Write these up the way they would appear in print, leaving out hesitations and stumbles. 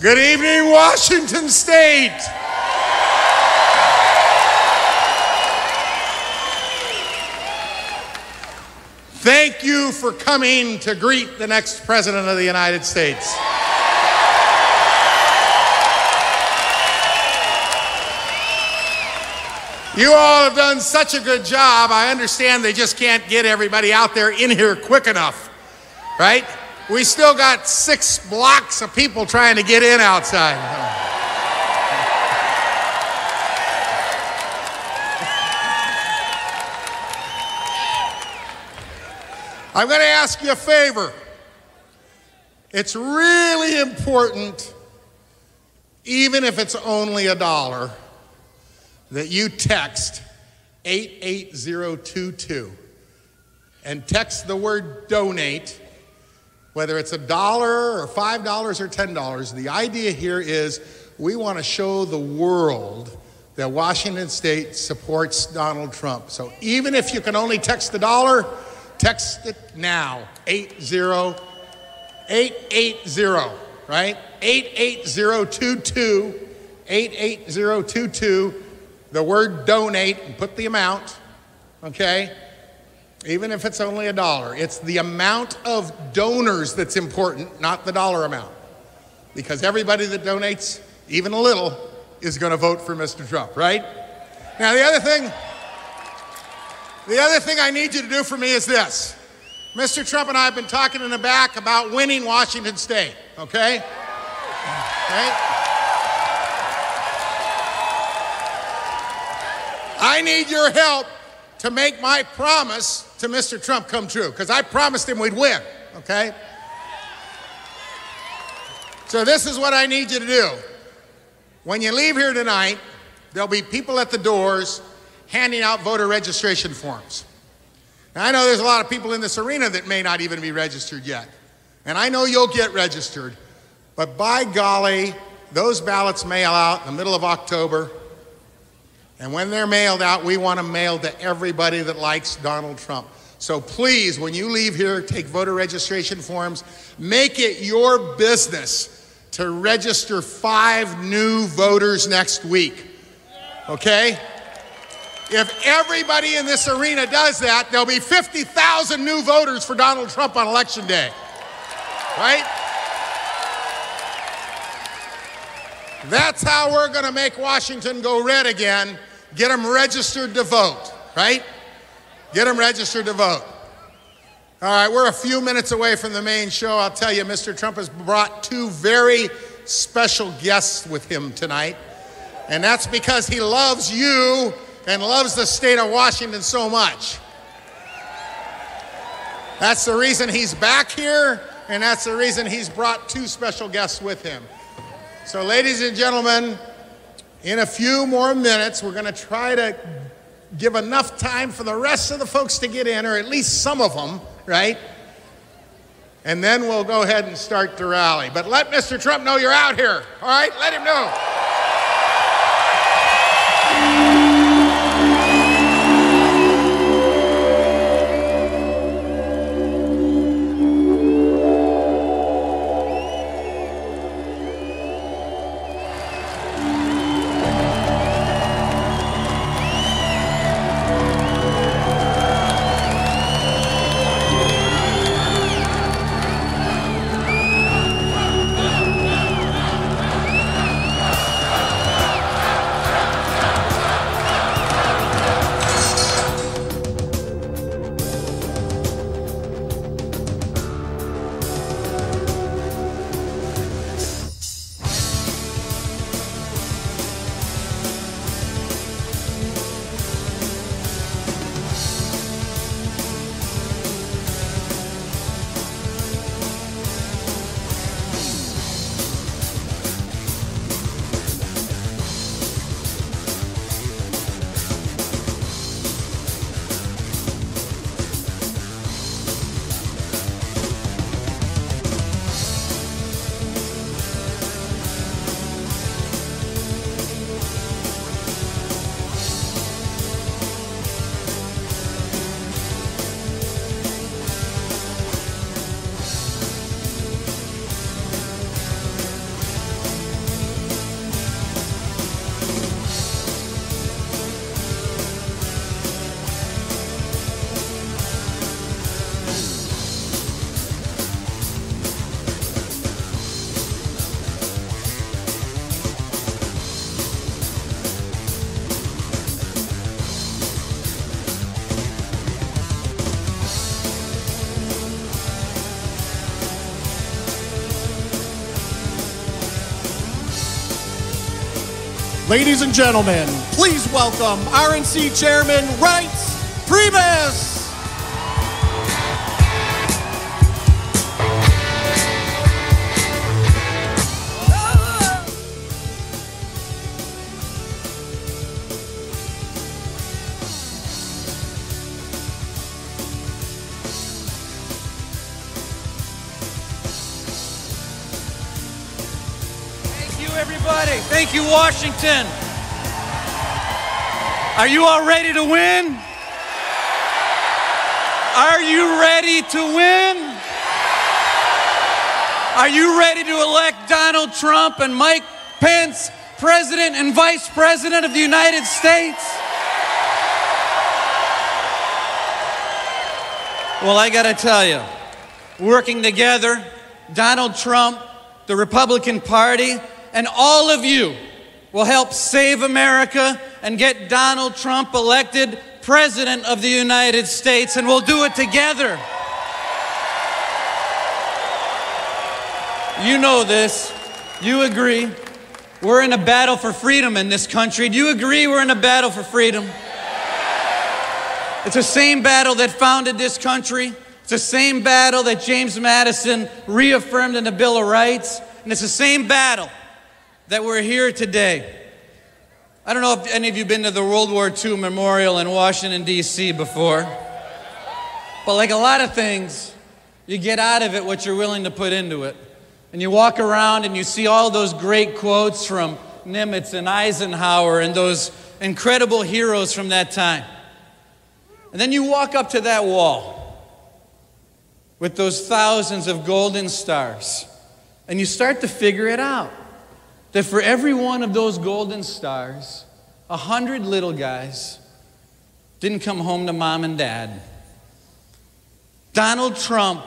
Good evening, Washington State. Thank you for coming to greet the next President of the United States. You all have done such a good job. I understand they just can't get everybody out there in here quick enough, right? We still got 6 blocks of people trying to get in outside. I'm going to ask you a favor. It's really important, even if it's only $1, that you text 88022 and text the word donate, whether it's $1 or $5 or $10. The idea here is we want to show the world that Washington State supports Donald Trump. So even if you can only text $1, text it now, 880, right? 88022, 88022, the word donate, and put the amount, okay? Even if it's only $1. It's the amount of donors that's important, not the dollar amount. Because everybody that donates, even a little, is going to vote for Mr. Trump, right? Now, the other thing I need you to do for me is this. Mr. Trump and I have been talking in the back about winning Washington State, okay? Okay? I need your help to make my promise to Mr. Trump come true, because I promised him we'd win, okay? So this is what I need you to do. When you leave here tonight, there'll be people at the doors handing out voter registration forms. Now, I know there's a lot of people in this arena that may not even be registered yet, and I know you'll get registered, but by golly, those ballots mail out in the middle of October. And when they're mailed out, we want them mailed to everybody that likes Donald Trump. So please, when you leave here, take voter registration forms. Make it your business to register 5 new voters next week, okay? If everybody in this arena does that, there'll be 50,000 new voters for Donald Trump on Election Day, right? That's how we're going to make Washington go red again. Get them registered to vote, right? Get them registered to vote. All right, we're a few minutes away from the main show. I'll tell you, Mr. Trump has brought 2 very special guests with him tonight. And that's because he loves you and loves the state of Washington so much. That's the reason he's back here, and that's the reason he's brought 2 special guests with him. So, ladies and gentlemen, in a few more minutes, we're going to try to give enough time for the rest of the folks to get in, or at least some of them, right? And then we'll go ahead and start the rally. But let Mr. Trump know you're out here, all right? Let him know. Ladies and gentlemen, please welcome RNC Chairman Reince Priebus. Everybody, thank you, Washington. Are you all ready to win? Are you ready to win? Are you ready to elect Donald Trump and Mike Pence, President and Vice President of the United States? Well, I gotta tell you, working together, Donald Trump, the Republican Party, and all of you will help save America and get Donald Trump elected President of the United States, and we'll do it together. You know this. You agree. We're in a battle for freedom in this country. Do you agree we're in a battle for freedom? It's the same battle that founded this country. It's the same battle that James Madison reaffirmed in the Bill of Rights. And it's the same battle that we're here today. I don't know if any of you have been to the World War II Memorial in Washington, D.C. before. But like a lot of things, you get out of it what you're willing to put into it. And you walk around and you see all those great quotes from Nimitz and Eisenhower and those incredible heroes from that time. And then you walk up to that wall with those thousands of golden stars, and you start to figure it out. That for every one of those golden stars, 100 little guys didn't come home to mom and dad. Donald Trump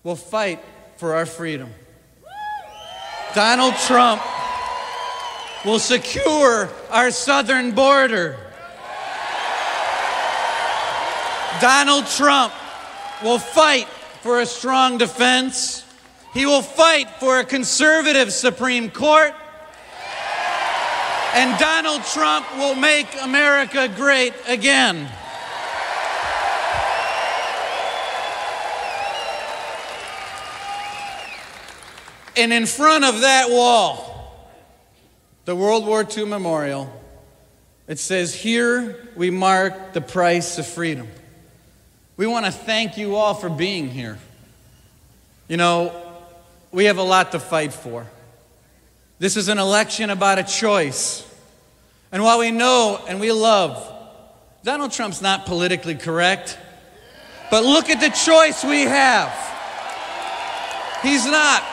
will fight for our freedom. Donald Trump will secure our southern border. Donald Trump will fight for a strong defense. He will fight for a conservative Supreme Court. And Donald Trump will make America great again. And in front of that wall, the World War II Memorial, it says, "Here we mark the price of freedom." We want to thank you all for being here. You know, we have a lot to fight for. This is an election about a choice. And while we know and we love, Donald Trump's not politically correct, but look at the choice we have. He's not.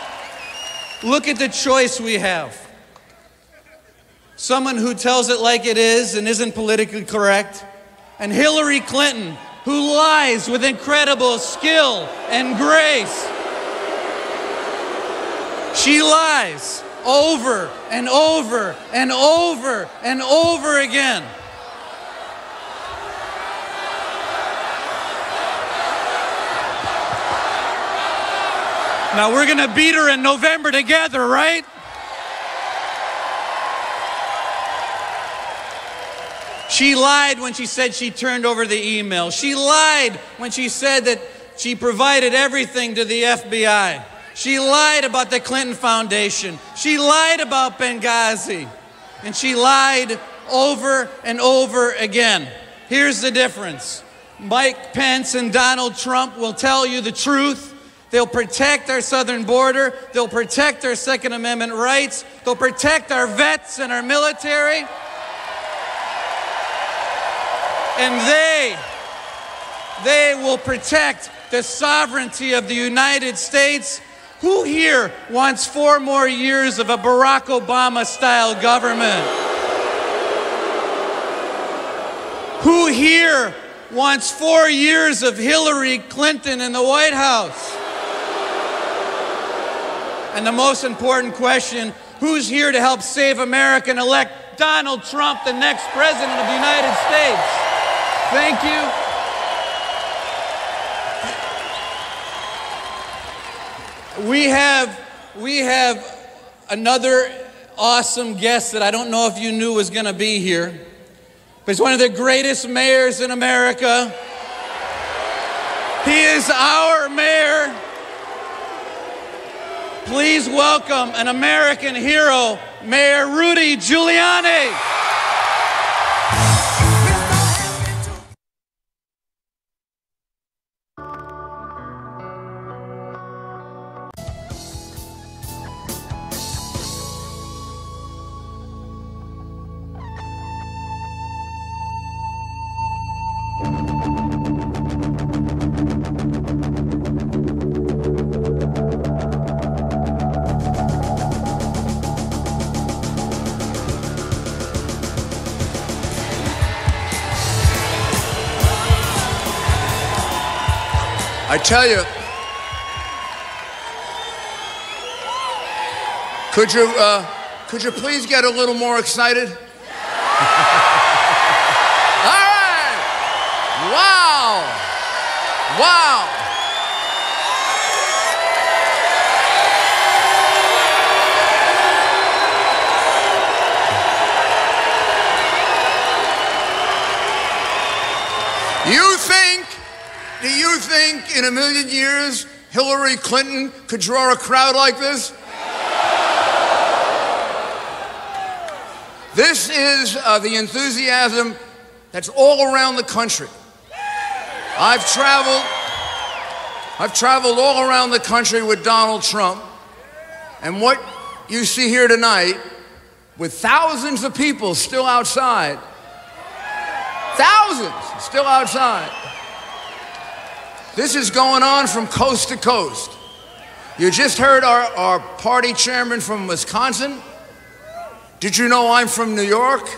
Look at the choice we have. Someone who tells it like it is and isn't politically correct, and Hillary Clinton, who lies with incredible skill and grace. She lies over and over and over and over again. Now we're gonna beat her in November together, right? She lied when she said she turned over the email. She lied when she said that she provided everything to the FBI. She lied about the Clinton Foundation. She lied about Benghazi. And she lied over and over again. Here's the difference. Mike Pence and Donald Trump will tell you the truth. They'll protect our southern border. They'll protect our Second Amendment rights. They'll protect our vets and our military. And they will protect the sovereignty of the United States. Who here wants 4 more years of a Barack Obama-style government? Who here wants 4 years of Hillary Clinton in the White House? And the most important question, who's here to help save America and elect Donald Trump, the next president of the United States? Thank you. We have another awesome guest that I don't know if you knew was going to be here. But he's one of the greatest mayors in America. He is our mayor. Please welcome an American hero, Mayor Rudy Giuliani. I tell you, could you please get a little more excited? All right! Wow! Wow! Do you think in a million years Hillary Clinton could draw a crowd like this? This is the enthusiasm that's all around the country. I've traveled all around the country with Donald Trump, and what you see here tonight, with thousands of people still outside, thousands still outside. This is going on from coast to coast. You just heard our party chairman from Wisconsin. Did you know I'm from New York?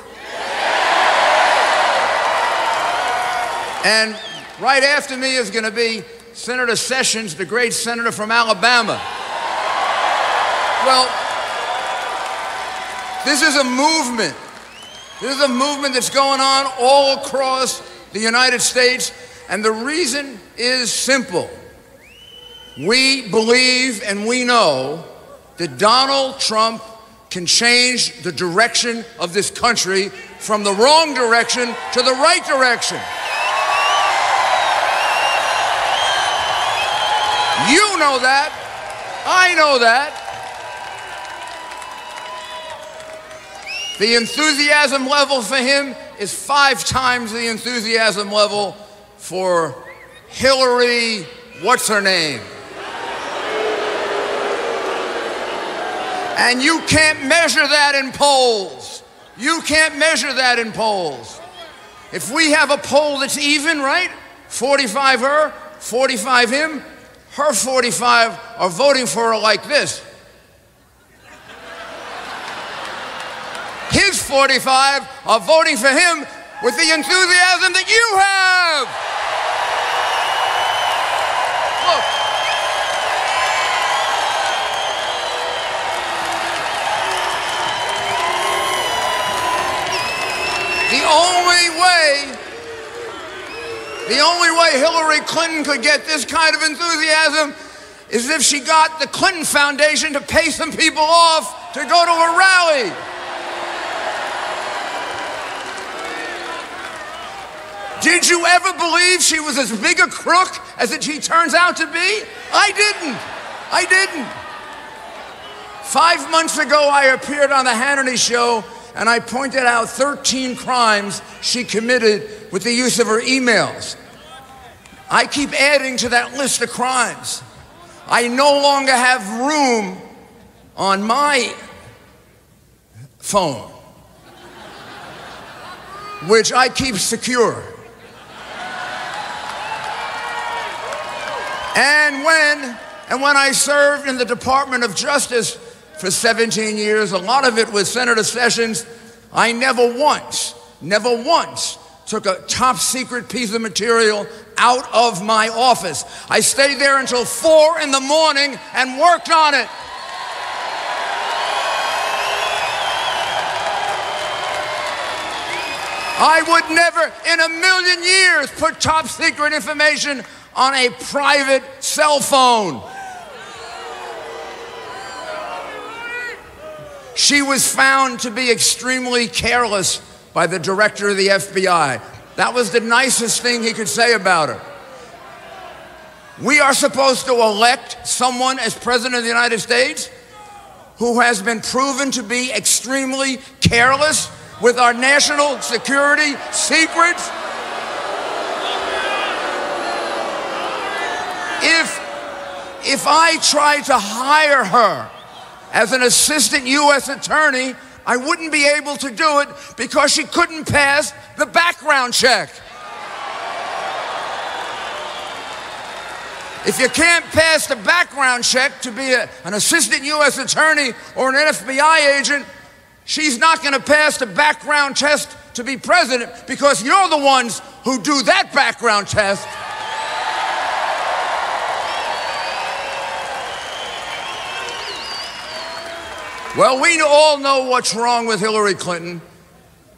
And right after me is going to be Senator Sessions, the great senator from Alabama. Well, this is a movement. This is a movement that's going on all across the United States. And the reason is simple. We believe and we know that Donald Trump can change the direction of this country from the wrong direction to the right direction. You know that. I know that. The enthusiasm level for him is 5 times the enthusiasm level for Hillary, what's her name? And you can't measure that in polls. You can't measure that in polls. If we have a poll that's even, right? 45 her, 45 him, her 45 are voting for her like this. His 45 are voting for him with the enthusiasm that you have. Look. The only way Hillary Clinton could get this kind of enthusiasm is if she got the Clinton Foundation to pay some people off to go to a rally. Did you ever believe she was as big a crook as she turns out to be? I didn't. 5 months ago, I appeared on the Hannity show and I pointed out 13 crimes she committed with the use of her emails. I keep adding to that list of crimes. I no longer have room on my phone, which I keep secure. And when I served in the Department of Justice for 17 years, a lot of it with Senator Sessions, I never once took a top secret piece of material out of my office. I stayed there until 4 in the morning and worked on it. I would never in a million years put top secret information on a private cell phone. She was found to be extremely careless by the director of the FBI. That was the nicest thing he could say about her. We are supposed to elect someone as president of the United States who has been proven to be extremely careless with our national security secrets? If I tried to hire her as an assistant U.S. attorney, I wouldn't be able to do it because she couldn't pass the background check. If you can't pass the background check to be an assistant U.S. attorney or an FBI agent, she's not going to pass the background test to be president because you're the ones who do that background test. Well, we all know what's wrong with Hillary Clinton.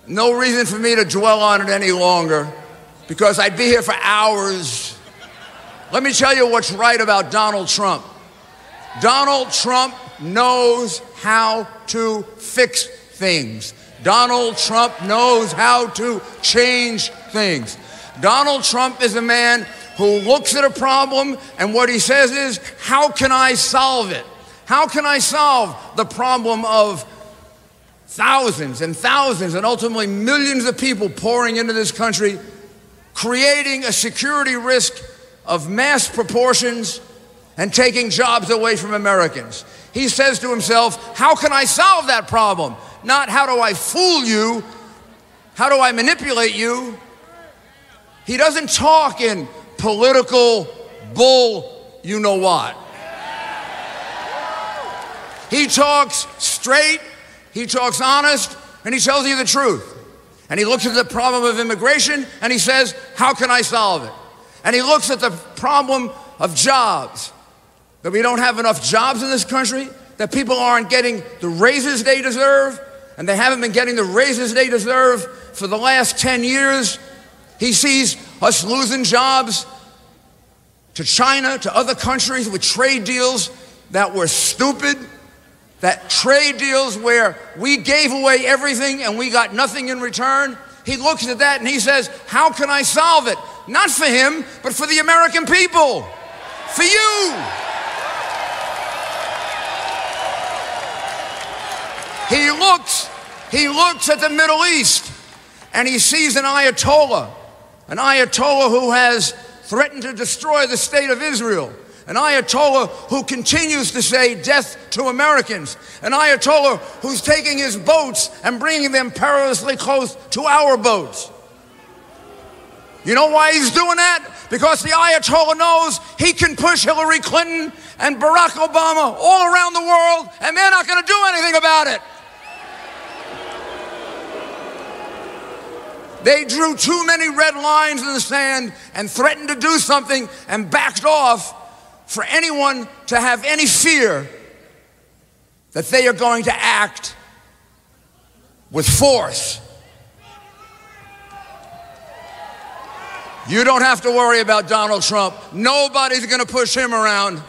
No reason for me to dwell on it any longer because I'd be here for hours. Let me tell you what's right about Donald Trump. Donald Trump knows how to fix things. Donald Trump knows how to change things. Donald Trump is a man who looks at a problem and what he says is, how can I solve it? How can I solve the problem of thousands and thousands and ultimately millions of people pouring into this country, creating a security risk of mass proportions and taking jobs away from Americans? He says to himself, how can I solve that problem? Not how do I fool you? How do I manipulate you? He doesn't talk in political bull, you know what. He talks straight, he talks honest, and he tells you the truth. And he looks at the problem of immigration and he says, how can I solve it? And he looks at the problem of jobs, that we don't have enough jobs in this country, that people aren't getting the raises they deserve, and they haven't been getting the raises they deserve for the last 10 years. He sees us losing jobs to China, to other countries with trade deals that were stupid. That trade deals where we gave away everything and we got nothing in return. He looks at that and he says, how can I solve it? Not for him, but for the American people. For you. He looks at the Middle East and he sees an Ayatollah who has threatened to destroy the state of Israel. An Ayatollah who continues to say death to Americans. An Ayatollah who's taking his boats and bringing them perilously close to our boats. You know why he's doing that? Because the Ayatollah knows he can push Hillary Clinton and Barack Obama all around the world and they're not going to do anything about it. They drew too many red lines in the sand and threatened to do something and backed off for anyone to have any fear that they are going to act with force. You don't have to worry about Donald Trump. Nobody's going to push him around.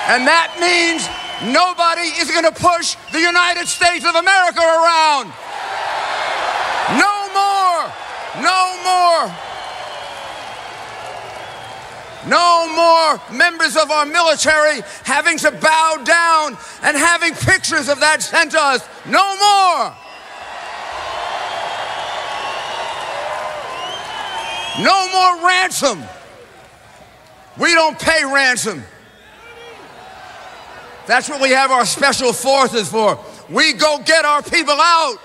And that means nobody is going to push the United States of America around. No more. No more. No more members of our military having to bow down and having pictures of that sent to us. No more. No more ransom. We don't pay ransom. That's what we have our special forces for. We go get our people out.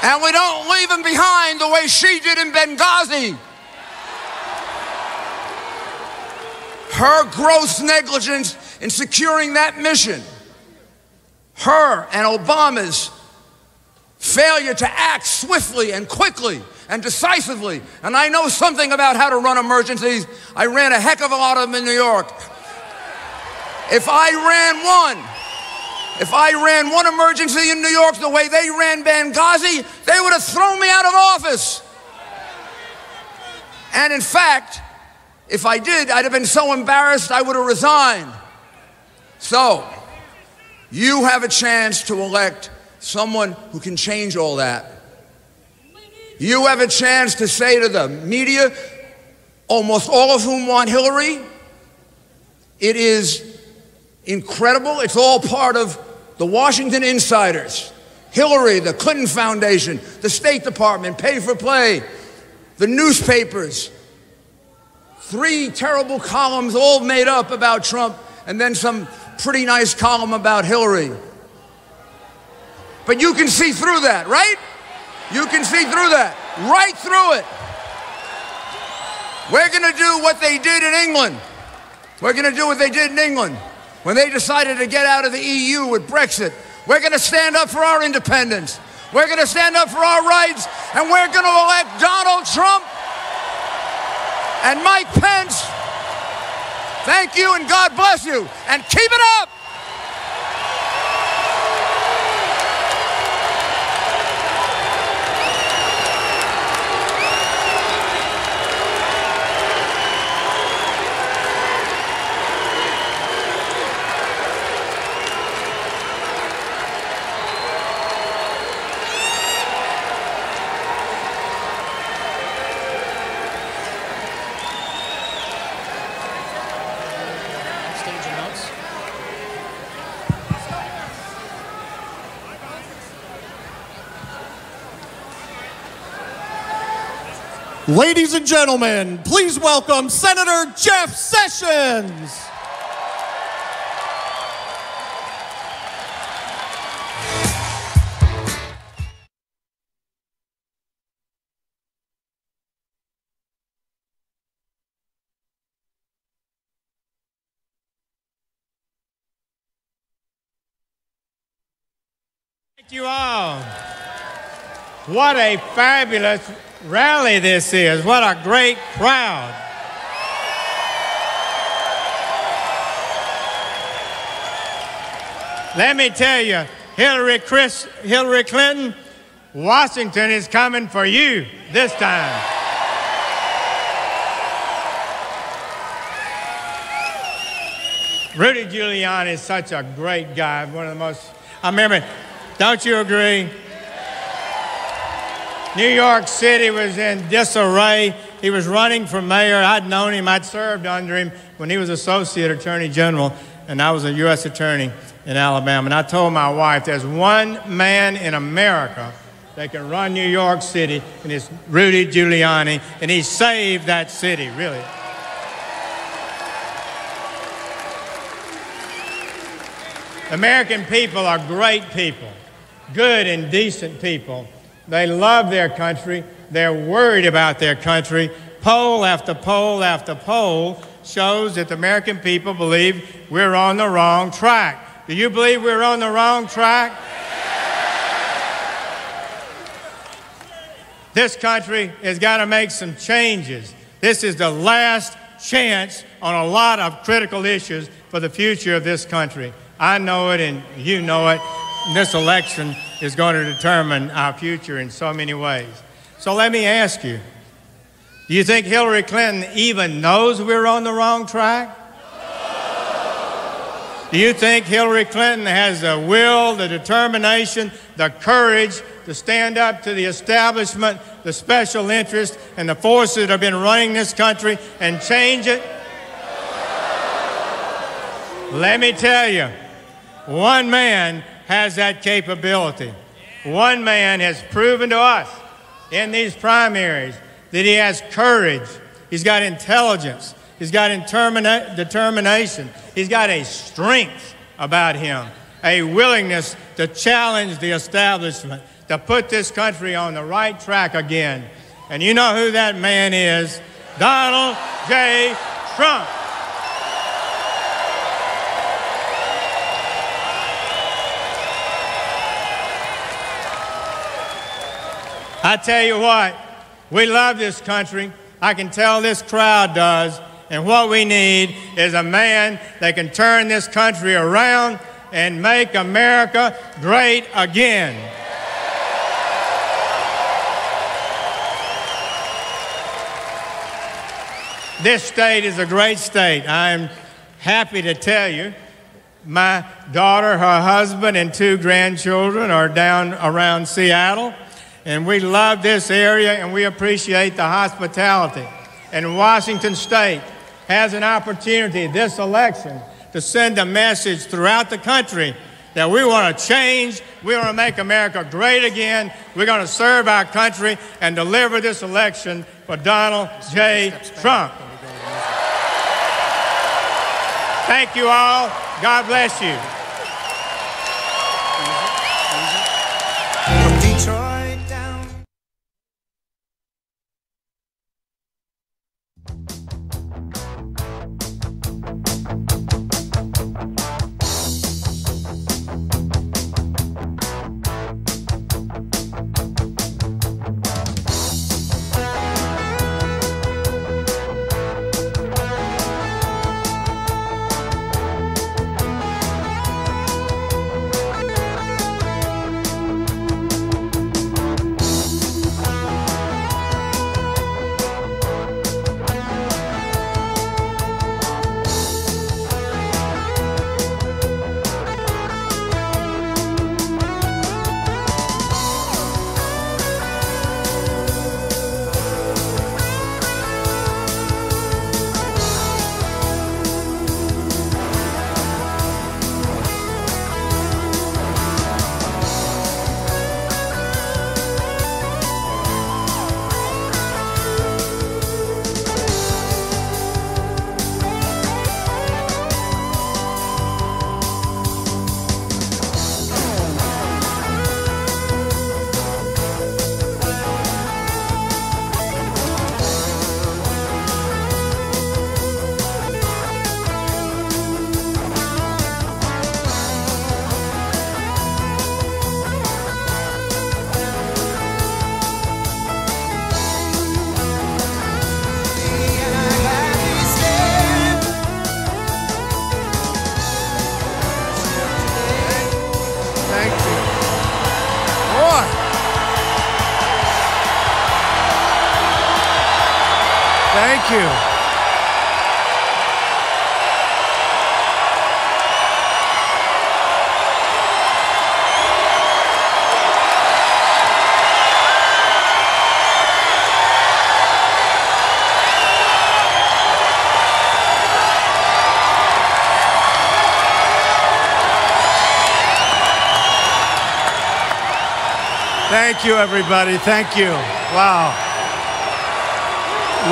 And we don't leave them behind the way she did in Benghazi. Her gross negligence in securing that mission, her and Obama's failure to act swiftly and quickly and decisively. And I know something about how to run emergencies. I ran a heck of a lot of them in New York. If I ran one emergency in New York the way they ran Benghazi, they would have thrown me out of office. And in fact, If I did, I'd have been so embarrassed I would have resigned. So, you have a chance to elect someone who can change all that. You have a chance to say to the media, almost all of whom want Hillary, it is incredible. It's all part of the Washington insiders. Hillary, the Clinton Foundation, the State Department, Pay for Play, the newspapers. 3 terrible columns all made up about Trump, and then some pretty nice column about Hillary. But you can see through that, right? You can see through that, right through it. We're going to do what they did in England. We're going to do what they did in England when they decided to get out of the EU with Brexit. We're going to stand up for our independence. We're going to stand up for our rights, and we're going to elect Donald Trump and Mike Pence. Thank you, and God bless you, and keep it up. Ladies and gentlemen, please welcome Senator Jeff Sessions. Thank you all. What a fabulous rally this is. What a great crowd. Let me tell you, Hillary Clinton, Washington is coming for you this time. Rudy Giuliani is such a great guy, one of the most, I remember, don't you agree? New York City was in disarray. He was running for mayor. I'd known him. I'd served under him when he was Associate Attorney General, and I was a U.S. Attorney in Alabama. And I told my wife, there's one man in America that can run New York City, and it's Rudy Giuliani, and he saved that city, really. American people are great people, good and decent people. They love their country. They're worried about their country. Poll after poll after poll shows that the American people believe we're on the wrong track. Do you believe we're on the wrong track? This country has got to make some changes. This is the last chance on a lot of critical issues for the future of this country. I know it and you know it. This election is going to determine our future in so many ways. So let me ask you, do you think Hillary Clinton even knows we're on the wrong track? Do you think Hillary Clinton has the will, the determination, the courage to stand up to the establishment, the special interests, and the forces that have been running this country and change it? Let me tell you, one man has that capability. One man has proven to us in these primaries that he has courage, he's got intelligence, he's got determination, he's got a strength about him, a willingness to challenge the establishment, to put this country on the right track again. And you know who that man is? Donald J. Trump. I tell you what, we love this country. I can tell this crowd does. And what we need is a man that can turn this country around and make America great again. This state is a great state. I'm happy to tell you my daughter, her husband, and 2 grandchildren are down around Seattle, and we love this area and we appreciate the hospitality. And Washington State has an opportunity this election to send a message throughout the country that we want to change, we want to make America great again, we're going to serve our country and deliver this election for Donald J. Trump. Thank you all. God bless you. Detroit down. Thank you. Thank you, everybody. Thank you. Wow.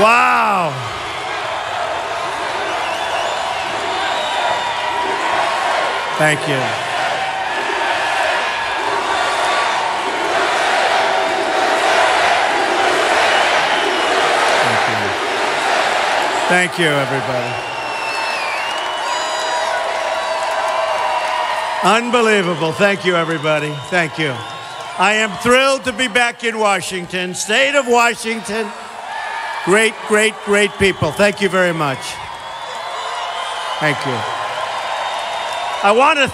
Wow. Thank you. Thank you. Thank you, everybody. Unbelievable. Thank you, everybody. Thank you. I am thrilled to be back in Washington, state of Washington. Great, great, great people. Thank you very much. Thank you. I want to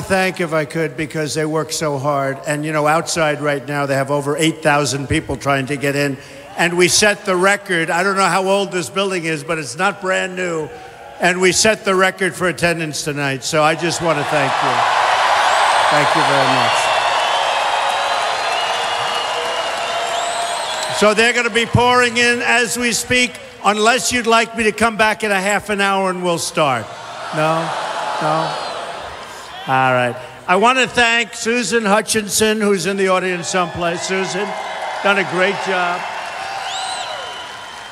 thank, if I could, because they work so hard. And, you know, outside right now, they have over 8,000 people trying to get in. And we set the record. I don't know how old this building is, but it's not brand new. And we set the record for attendance tonight. So I just want to thank you. Thank you very much. So they're going to be pouring in as we speak, unless you'd like me to come back in a half an hour and we'll start. No? No? All right. I want to thank Susan Hutchinson, who's in the audience someplace. Susan, done a great job.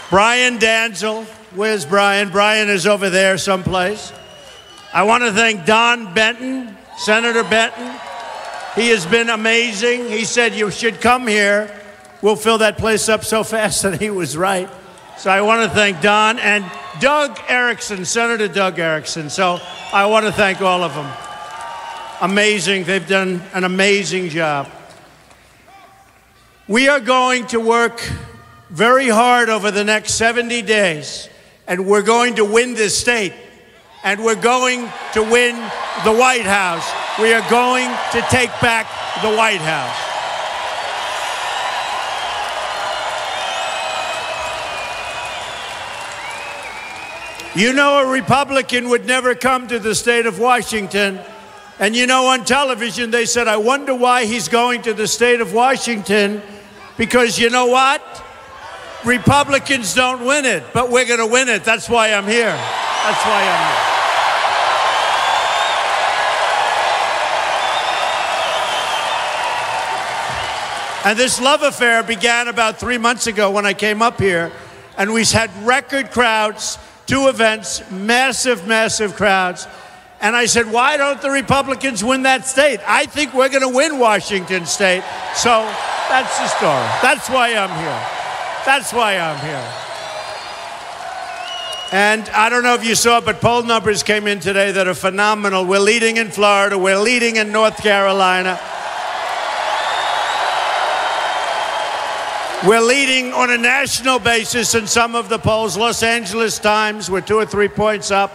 Brian Danzel. Where's Brian? Brian is over there someplace. I want to thank Don Benton, Senator Benton. He has been amazing. He said you should come here. We'll fill that place up so fast, and he was right. So I want to thank Don and Doug Erickson, Senator Doug Erickson. So I want to thank all of them. Amazing. They've done an amazing job. We are going to work very hard over the next 70 days, and we're going to win this state, and we're going to win the White House. We are going to take back the White House. You know, a Republican would never come to the state of Washington. And you know, on television, they said, I wonder why he's going to the state of Washington. Because you know what? Republicans don't win it, but we're going to win it. That's why I'm here. That's why I'm here. And this love affair began about 3 months ago when I came up here, and we had record crowds, 2 events, massive, massive crowds. And I said, why don't the Republicans win that state? I think we're going to win Washington State. So that's the story. That's why I'm here. That's why I'm here. And I don't know if you saw, but poll numbers came in today that are phenomenal. We're leading in Florida. We're leading in North Carolina. We're leading on a national basis in some of the polls. Los Angeles Times, we're 2 or 3 points up.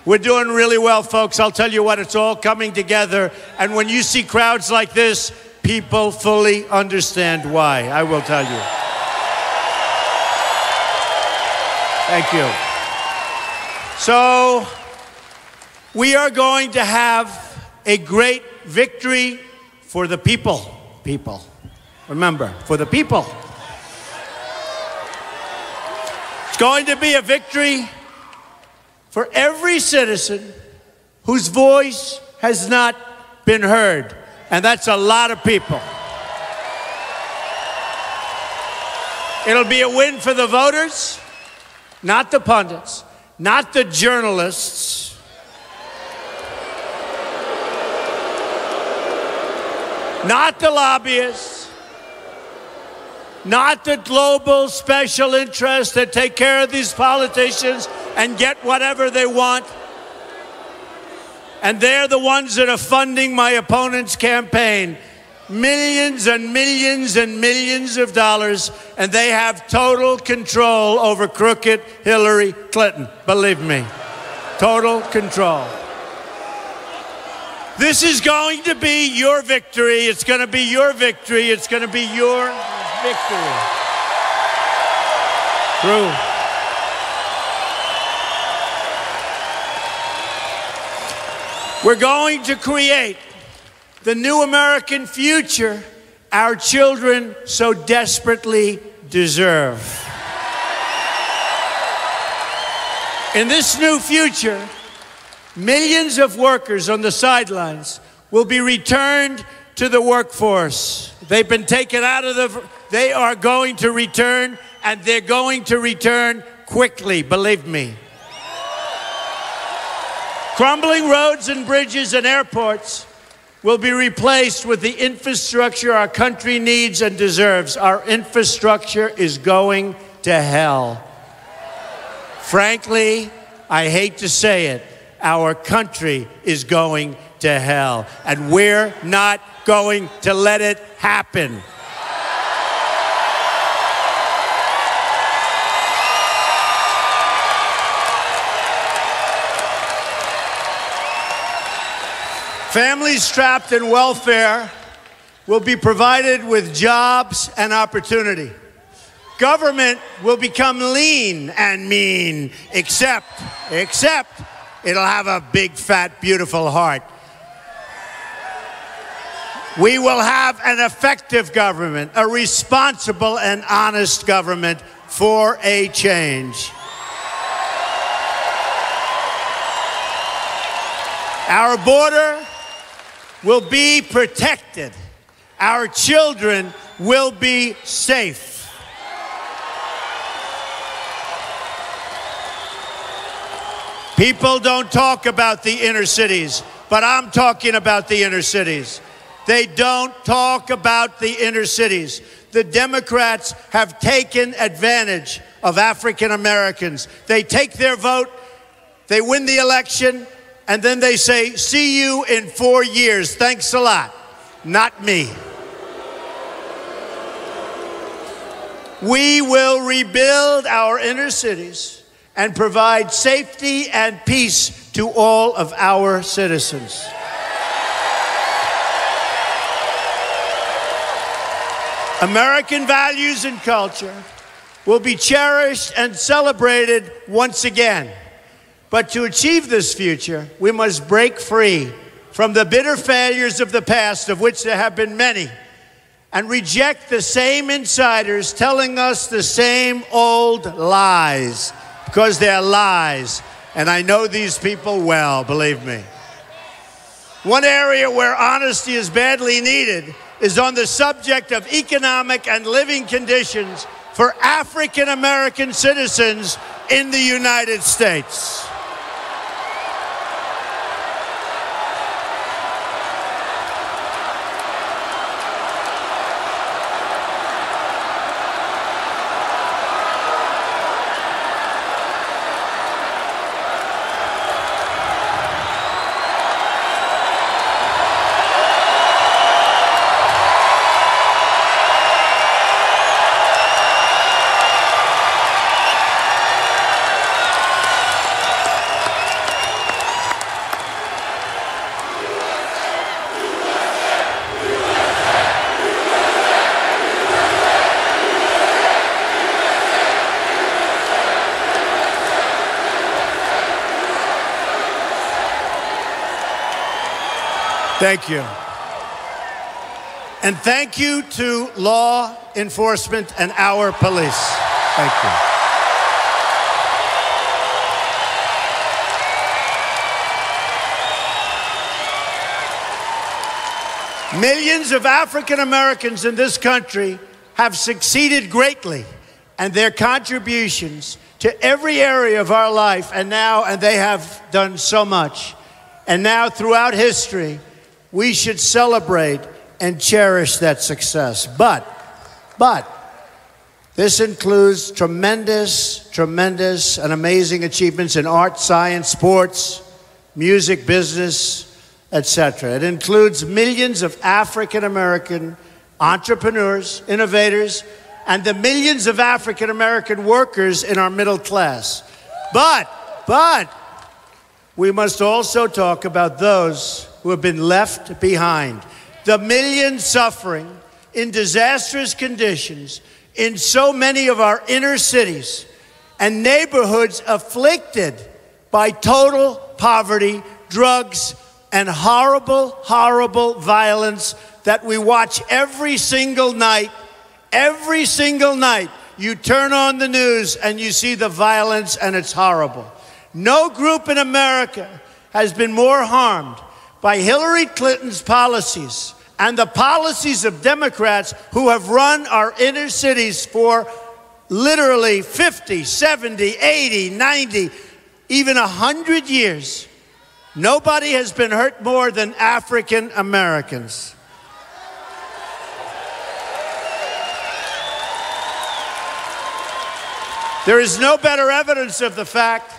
We're doing really well, folks. I'll tell you what, it's all coming together. And when you see crowds like this, people fully understand why. I will tell you. Thank you. So, we are going to have a great victory for the people. People. Remember, for the people. It's going to be a victory for every citizen whose voice has not been heard. And that's a lot of people. It'll be a win for the voters, not the pundits, not the journalists, not the lobbyists, not the global special interests that take care of these politicians and get whatever they want. And they're the ones that are funding my opponent's campaign. Millions and millions and millions of dollars, and they have total control over crooked Hillary Clinton. Believe me, total control. This is going to be your victory. It's going to be your victory. It's going to be your victory. True. We're going to create the new American future our children so desperately deserve. In this new future, millions of workers on the sidelines will be returned to the workforce. They've been taken out of they are going to return, and they're going to return quickly, believe me. Crumbling roads and bridges and airports will be replaced with the infrastructure our country needs and deserves. Our infrastructure is going to hell. Frankly, I hate to say it, our country is going to hell, and we're not going to let it happen. Families trapped in welfare will be provided with jobs and opportunity. Government will become lean and mean, except it'll have a big, fat, beautiful heart. We will have an effective government, a responsible and honest government for a change. Our border will be protected. Our children will be safe. People don't talk about the inner cities, but I'm talking about the inner cities. They don't talk about the inner cities. The Democrats have taken advantage of African Americans. They take their vote, they win the election, and then they say, see you in 4 years. Thanks a lot. Not me. We will rebuild our inner cities and provide safety and peace to all of our citizens. American values and culture will be cherished and celebrated once again. But to achieve this future, we must break free from the bitter failures of the past, of which there have been many, and reject the same insiders telling us the same old lies, because they're lies. And I know these people well, believe me. One area where honesty is badly needed is on the subject of economic and living conditions for African American citizens in the United States. Thank you. And thank you to law enforcement and our police. Thank you. Millions of African Americans in this country have succeeded greatly, and their contributions to every area of our life, and they have done so much. And now, throughout history, we should celebrate and cherish that success. But this includes tremendous and amazing achievements in art, science, sports, music, business, etc. It includes millions of African American entrepreneurs, innovators, and the millions of African American workers in our middle class. But we must also talk about those who have been left behind. The millions suffering in disastrous conditions in so many of our inner cities and neighborhoods afflicted by total poverty, drugs, and horrible, horrible violence that we watch every single night. Every single night, you turn on the news and you see the violence, and it's horrible. No group in America has been more harmed by Hillary Clinton's policies and the policies of Democrats who have run our inner cities for literally 50, 70, 80, 90, even 100 years. Nobody has been hurt more than African Americans. There is no better evidence of the fact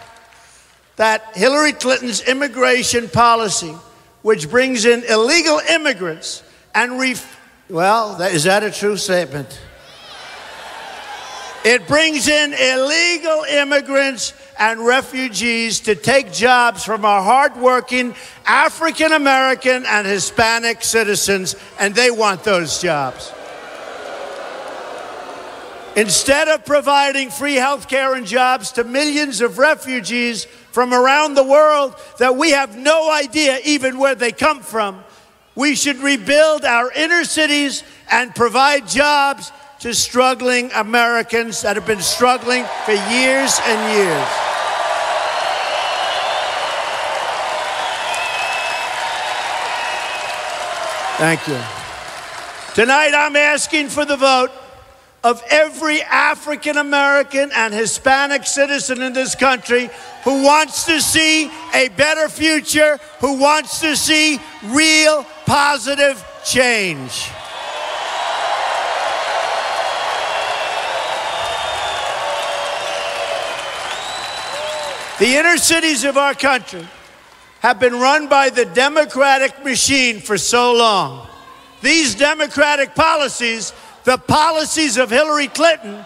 that Hillary Clinton's immigration policy, which brings in illegal immigrants and is that a true statement? It brings in illegal immigrants and refugees to take jobs from our hardworking African American and Hispanic citizens, and they want those jobs. Instead of providing free health care and jobs to millions of refugees from around the world that we have no idea even where they come from, we should rebuild our inner cities and provide jobs to struggling Americans that have been struggling for years and years. Thank you. Tonight I'm asking for the vote of every African American and Hispanic citizen in this country who wants to see a better future, who wants to see real positive change. The inner cities of our country have been run by the Democratic machine for so long. These Democratic policies, the policies of Hillary Clinton,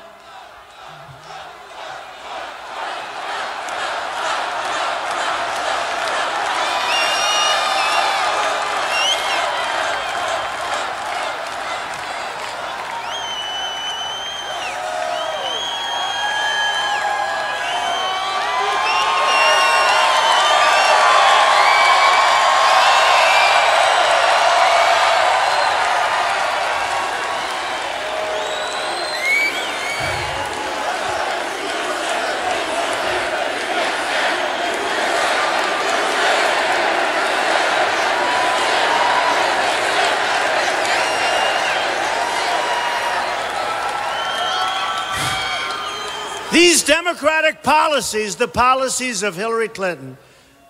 These Democratic policies, the policies of Hillary Clinton,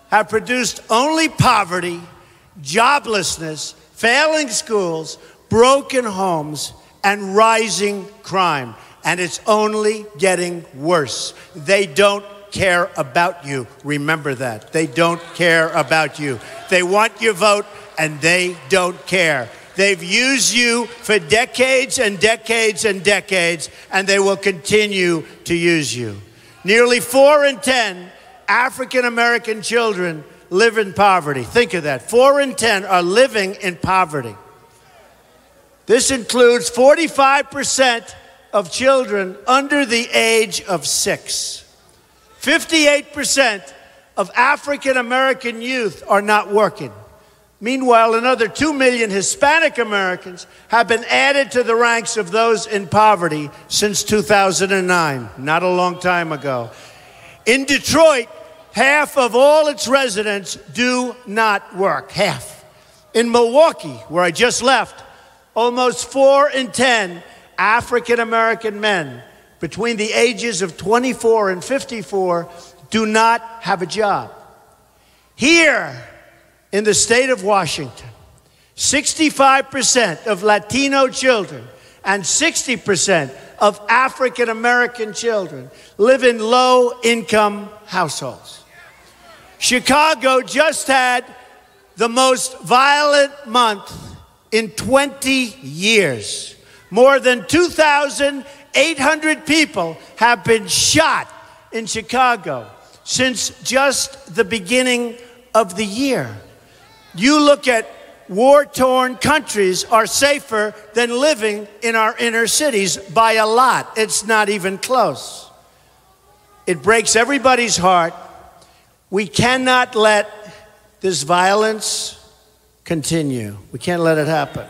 have produced only poverty, joblessness, failing schools, broken homes, and rising crime. And it's only getting worse. They don't care about you. Remember that. They don't care about you. They want your vote, and they don't care. They've used you for decades and decades and decades, and they will continue to use you. Nearly 4 in 10 African-American children live in poverty. Think of that. 4 in 10 are living in poverty. This includes 45% of children under the age of 6. 58% of African-American youth are not working. Meanwhile, another 2 million Hispanic Americans have been added to the ranks of those in poverty since 2009, not a long time ago. In Detroit, half of all its residents do not work, half. In Milwaukee, where I just left, almost 4 in 10 African-American men between the ages of 24 and 54 do not have a job. Here in the state of Washington, 65% of Latino children and 60% of African-American children live in low-income households. Chicago just had the most violent month in 20 years. More than 2,800 people have been shot in Chicago since just the beginning of the year. You look at war-torn countries are safer than living in our inner cities by a lot. It's not even close. It breaks everybody's heart. We cannot let this violence continue. We can't let it happen.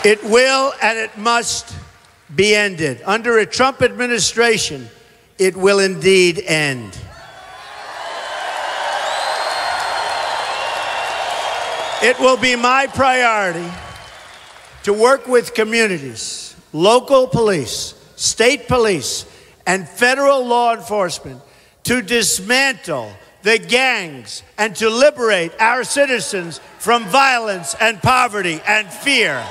It will and it must be ended. Under a Trump administration, it will indeed end. It will be my priority to work with communities, local police, state police, and federal law enforcement to dismantle the gangs and to liberate our citizens from violence and poverty and fear.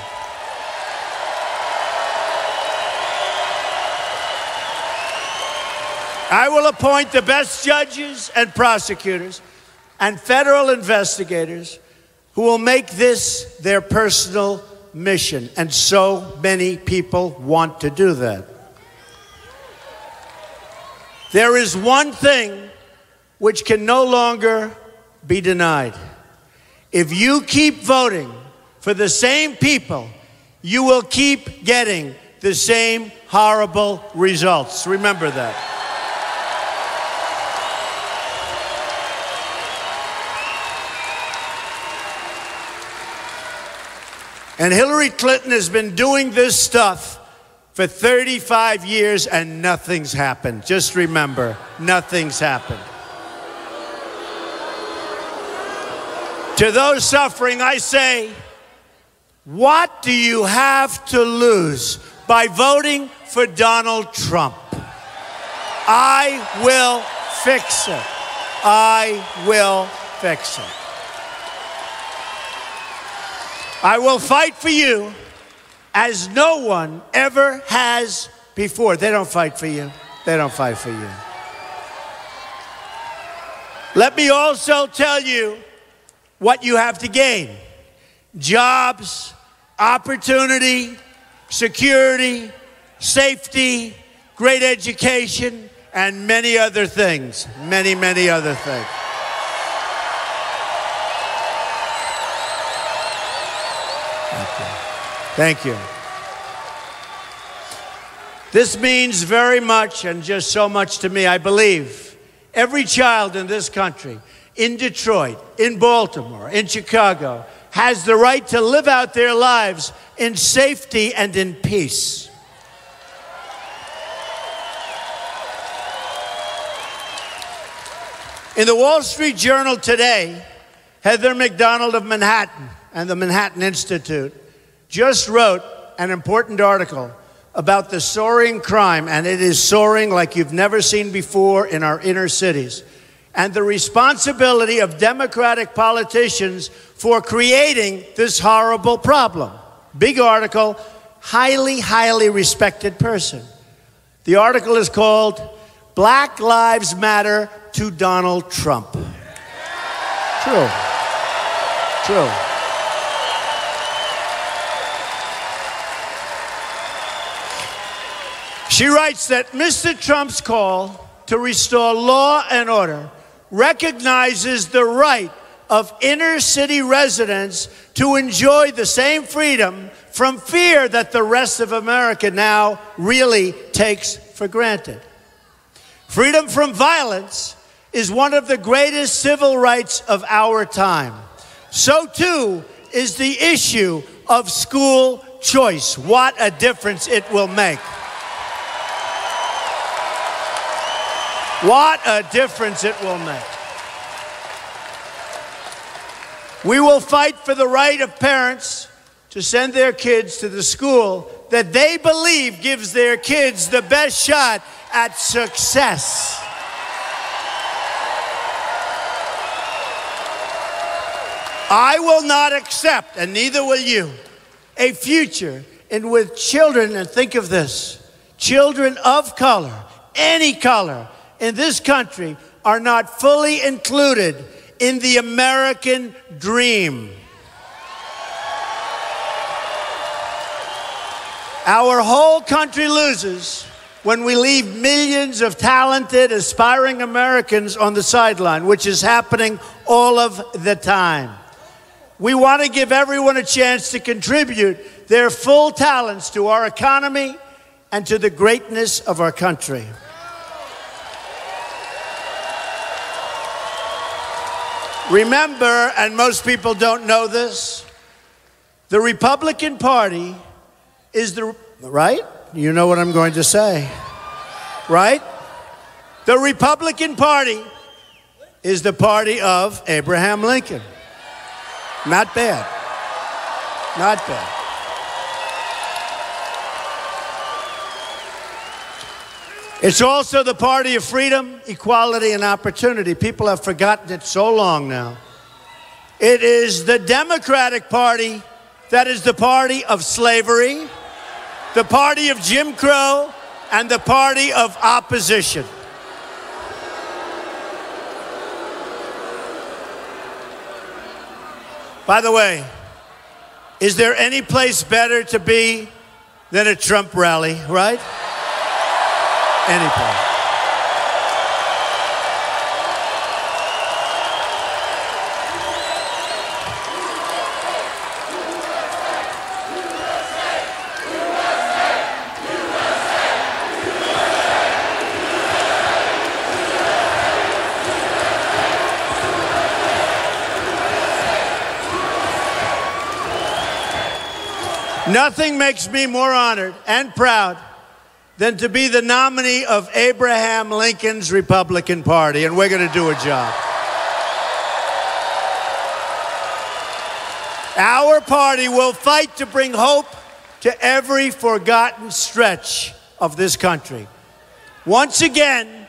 I will appoint the best judges and prosecutors and federal investigators who will make this their personal mission. And so many people want to do that. There is one thing which can no longer be denied. If you keep voting for the same people, you will keep getting the same horrible results. Remember that. And Hillary Clinton has been doing this stuff for 35 years and nothing's happened. Just remember, nothing's happened. To those suffering, I say, what do you have to lose by voting for Donald Trump? I will fix it. I will fix it. I will fight for you as no one ever has before. They don't fight for you. They don't fight for you. Let me also tell you what you have to gain. Jobs, opportunity, security, safety, great education, and many other things. Many, many other things. Thank you. This means very much and just so much to me. I believe every child in this country, in Detroit, in Baltimore, in Chicago, has the right to live out their lives in safety and in peace. In the Wall Street Journal today, Heather McDonald of Manhattan and the Manhattan Institute just wrote an important article about the soaring crime, and it is soaring like you've never seen before in our inner cities, and the responsibility of Democratic politicians for creating this horrible problem. Big article, highly, highly respected person. The article is called Black Lives Matter to Donald Trump. True. True. She writes that Mr. Trump's call to restore law and order recognizes the right of inner city residents to enjoy the same freedom from fear that the rest of America now really takes for granted. Freedom from violence is one of the greatest civil rights of our time. So too is the issue of school choice. What a difference it will make. What a difference it will make. We will fight for the right of parents to send their kids to the school that they believe gives their kids the best shot at success. I will not accept, and neither will you, a future in which children, and think of this, children of color, any color, in this country are not fully included in the American dream. Our whole country loses when we leave millions of talented, aspiring Americans on the sideline, which is happening all of the time. We want to give everyone a chance to contribute their full talents to our economy and to the greatness of our country. Remember, and most people don't know this, the Republican Party is the, right? You know what I'm going to say, right? The Republican Party is the party of Abraham Lincoln. Not bad. Not bad. It's also the party of freedom, equality, and opportunity. People have forgotten it so long now. It is the Democratic Party that is the party of slavery, the party of Jim Crow, and the party of opposition. By the way, is there any place better to be than a Trump rally, right? Any place. Nothing makes me more honored and proud than to be the nominee of Abraham Lincoln's Republican Party, and we're going to do a job. Our party will fight to bring hope to every forgotten stretch of this country. Once again,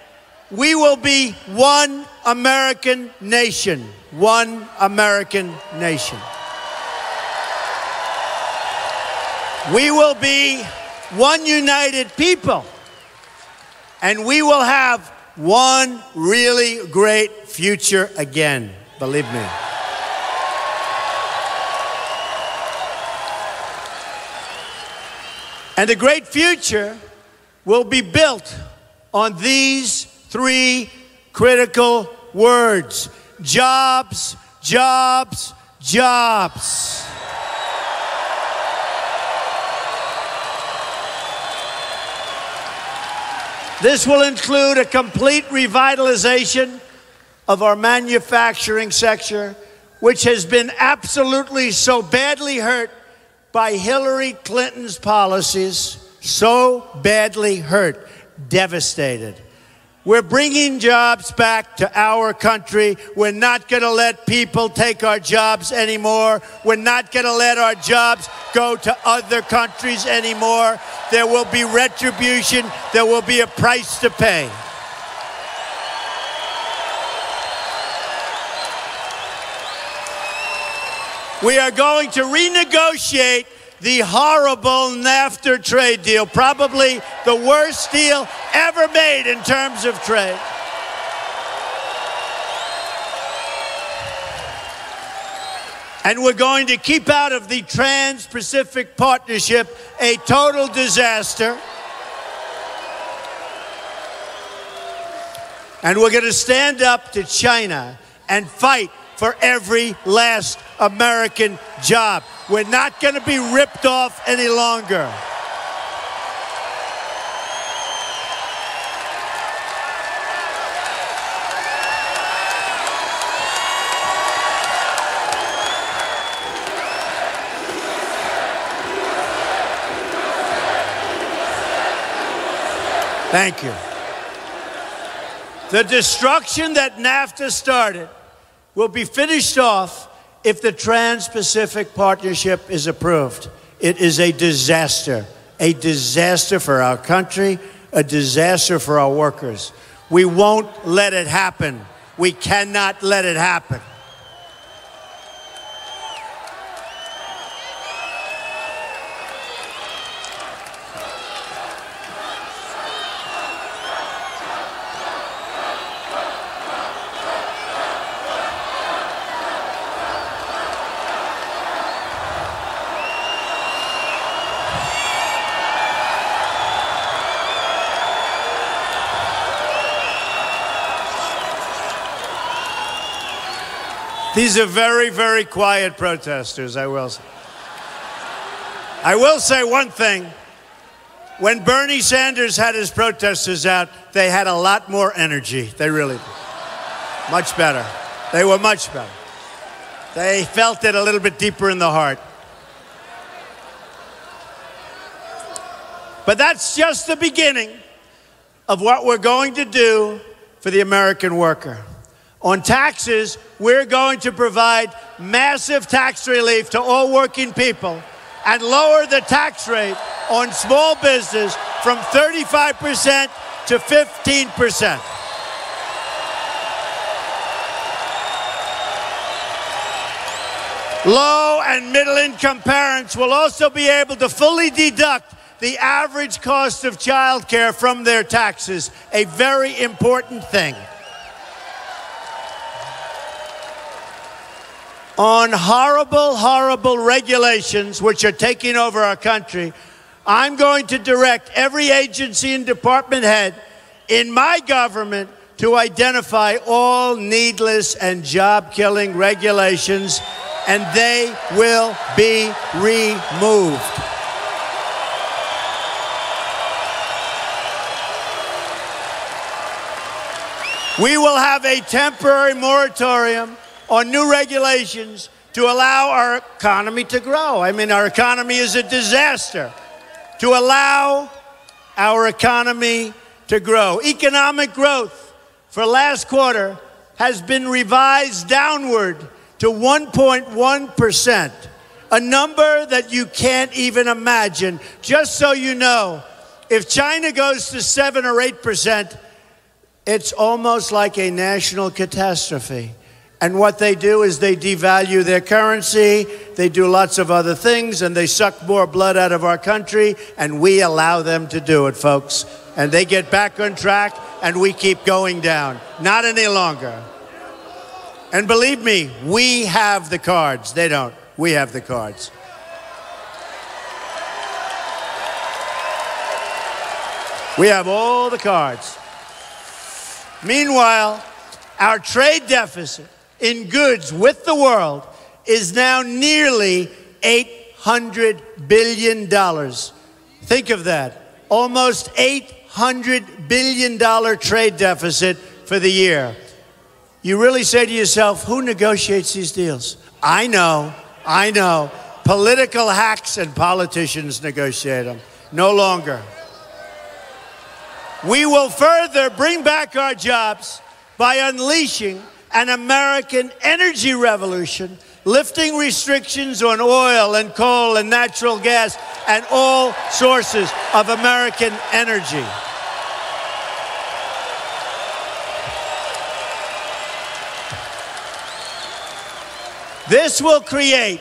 we will be one American nation. One American nation. We will be one united people, and we will have one really great future again, believe me. And the great future will be built on these three critical words: jobs, jobs, jobs. This will include a complete revitalization of our manufacturing sector, which has been absolutely so badly hurt by Hillary Clinton's policies, so badly hurt, devastated. We're bringing jobs back to our country. We're not going to let people take our jobs anymore. We're not going to let our jobs go to other countries anymore. There will be retribution. There will be a price to pay. We are going to renegotiate the horrible NAFTA trade deal, probably the worst deal ever made in terms of trade. And we're going to keep out of the Trans-Pacific Partnership, a total disaster. And we're going to stand up to China and fight for every last American job. We're not going to be ripped off any longer. Thank you. The destruction that NAFTA started will be finished off if the Trans-Pacific Partnership is approved. It is a disaster for our country, a disaster for our workers. We won't let it happen. We cannot let it happen. These are very, very quiet protesters, I will say. I will say one thing. When Bernie Sanders had his protesters out, they had a lot more energy. They really did. Much better. They were much better. They felt it a little bit deeper in the heart. But that's just the beginning of what we're going to do for the American worker. On taxes, we're going to provide massive tax relief to all working people and lower the tax rate on small business from 35% to 15%. Low and middle-income parents will also be able to fully deduct the average cost of childcare from their taxes, a very important thing. On horrible, horrible regulations which are taking over our country, I'm going to direct every agency and department head in my government to identify all needless and job-killing regulations, and they will be removed. We will have a temporary moratorium on new regulations to allow our economy to grow. I mean, our economy is a disaster. To allow our economy to grow. Economic growth for last quarter has been revised downward to 1.1%, a number that you can't even imagine. Just so you know, if China goes to 7 or 8%, it's almost like a national catastrophe. And what they do is they devalue their currency, they do lots of other things, and they suck more blood out of our country, and we allow them to do it, folks. And they get back on track, and we keep going down. Not any longer. And believe me, we have the cards. They don't. We have the cards. We have all the cards. Meanwhile, our trade deficit in goods with the world is now nearly $800 billion. Think of that. Almost $800 billion trade deficit for the year. You really say to yourself, who negotiates these deals? I know. Political hacks and politicians negotiate them. No longer. We will further bring back our jobs by unleashing an American energy revolution, lifting restrictions on oil and coal and natural gas and all sources of American energy. This will create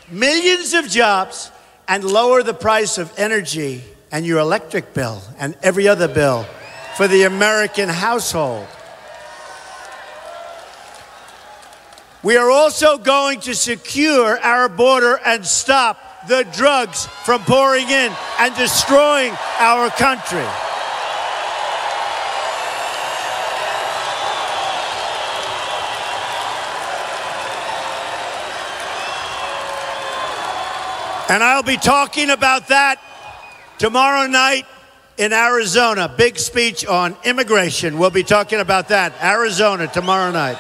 millions of jobs and lower the price of energy and your electric bill and every other bill for the American household. We are also going to secure our border and stop the drugs from pouring in and destroying our country. And I'll be talking about that tomorrow night in Arizona. Big speech on immigration. We'll be talking about that. Arizona tomorrow night.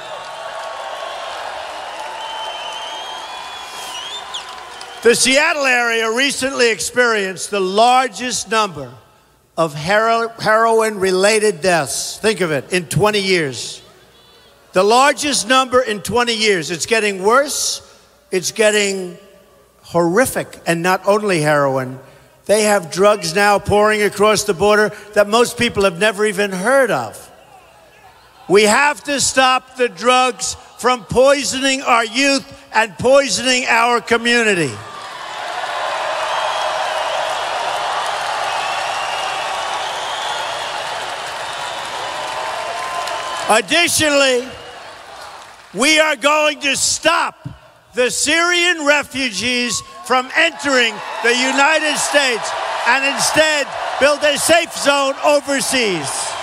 The Seattle area recently experienced the largest number of heroin-related deaths. Think of it, in 20 years. The largest number in 20 years. It's getting worse. It's getting horrific. And not only heroin, they have drugs now pouring across the border that most people have never even heard of. We have to stop the drugs from poisoning our youth and poisoning our community. Additionally, we are going to stop the Syrian refugees from entering the United States and instead build a safe zone overseas.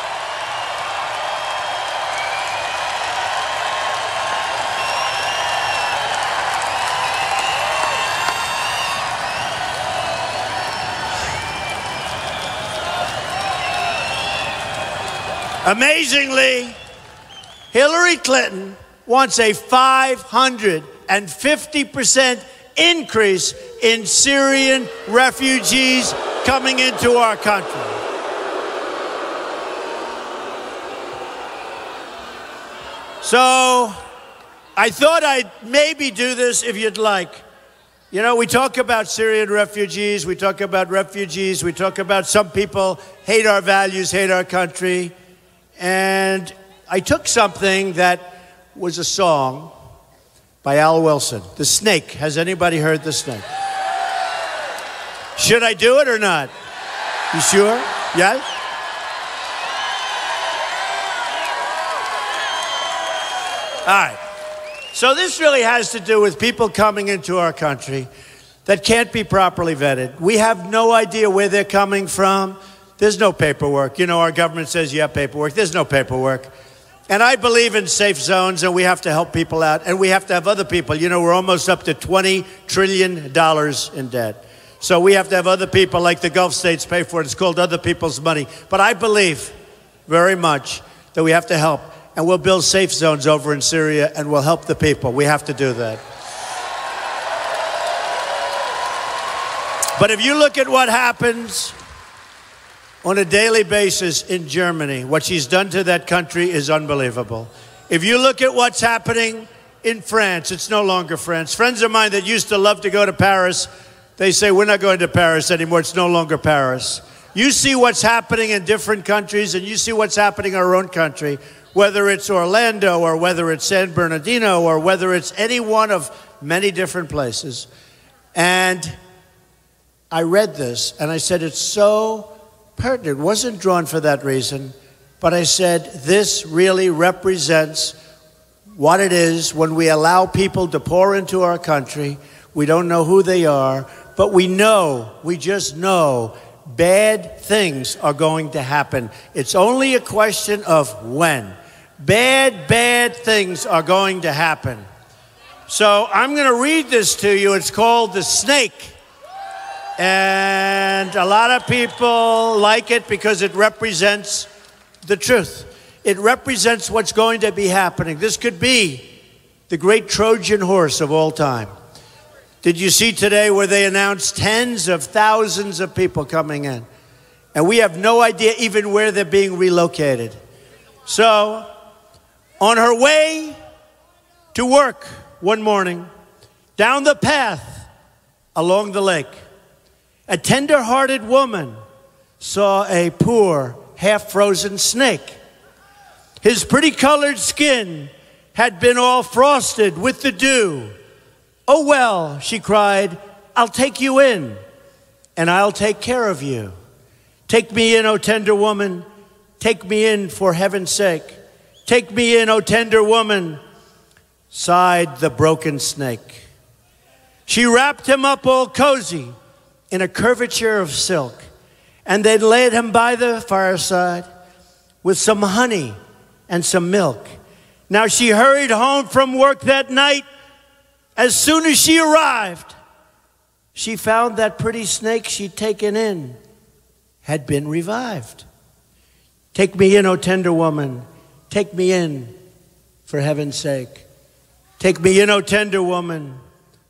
Amazingly, Hillary Clinton wants a 550% increase in Syrian refugees coming into our country. So I thought I'd maybe do this if you'd like. You know, we talk about Syrian refugees, we talk about refugees, we talk about some people hate our values, hate our country. And I took something that was a song by Al Wilson, The Snake. Has anybody heard The Snake? Should I do it or not? You sure? Yes? All right. So this really has to do with people coming into our country that can't be properly vetted. We have no idea where they're coming from. There's no paperwork. You know, our government says you have paperwork. There's no paperwork. And I believe in safe zones, and we have to help people out, and we have to have other people. You know, we're almost up to $20 trillion in debt. So we have to have other people like the Gulf states pay for it. It's called other people's money. But I believe very much that we have to help, and we'll build safe zones over in Syria, and we'll help the people. We have to do that. But if you look at what happens on a daily basis in Germany, what she's done to that country is unbelievable. If you look at what's happening in France, it's no longer France. Friends of mine that used to love to go to Paris, they say, we're not going to Paris anymore. It's no longer Paris. You see what's happening in different countries, and you see what's happening in our own country, whether it's Orlando or whether it's San Bernardino or whether it's any one of many different places. And I read this, and I said, it's so pertinent. It wasn't drawn for that reason, but I said, this really represents what it is when we allow people to pour into our country. We don't know who they are, but we just know bad things are going to happen. It's only a question of when. Bad things are going to happen. So I'm going to read this to you. It's called The Snake. And a lot of people like it because it represents the truth. It represents what's going to be happening. This could be the great Trojan horse of all time. Did you see today where they announced tens of thousands of people coming in? And we have no idea even where they're being relocated. So, on her way to work one morning, down the path along the lake, a tender-hearted woman saw a poor, half-frozen snake. His pretty-colored skin had been all frosted with the dew. "Oh, well," she cried, "I'll take you in, and I'll take care of you. Take me in, O tender woman. Take me in for heaven's sake. Take me in, O tender woman," sighed the broken snake. She wrapped him up all cozy in a curvature of silk, and then laid him by the fireside with some honey and some milk. Now she hurried home from work that night. As soon as she arrived, she found that pretty snake she'd taken in had been revived. "Take me in, O tender woman. Take me in for heaven's sake. Take me in, O tender woman,"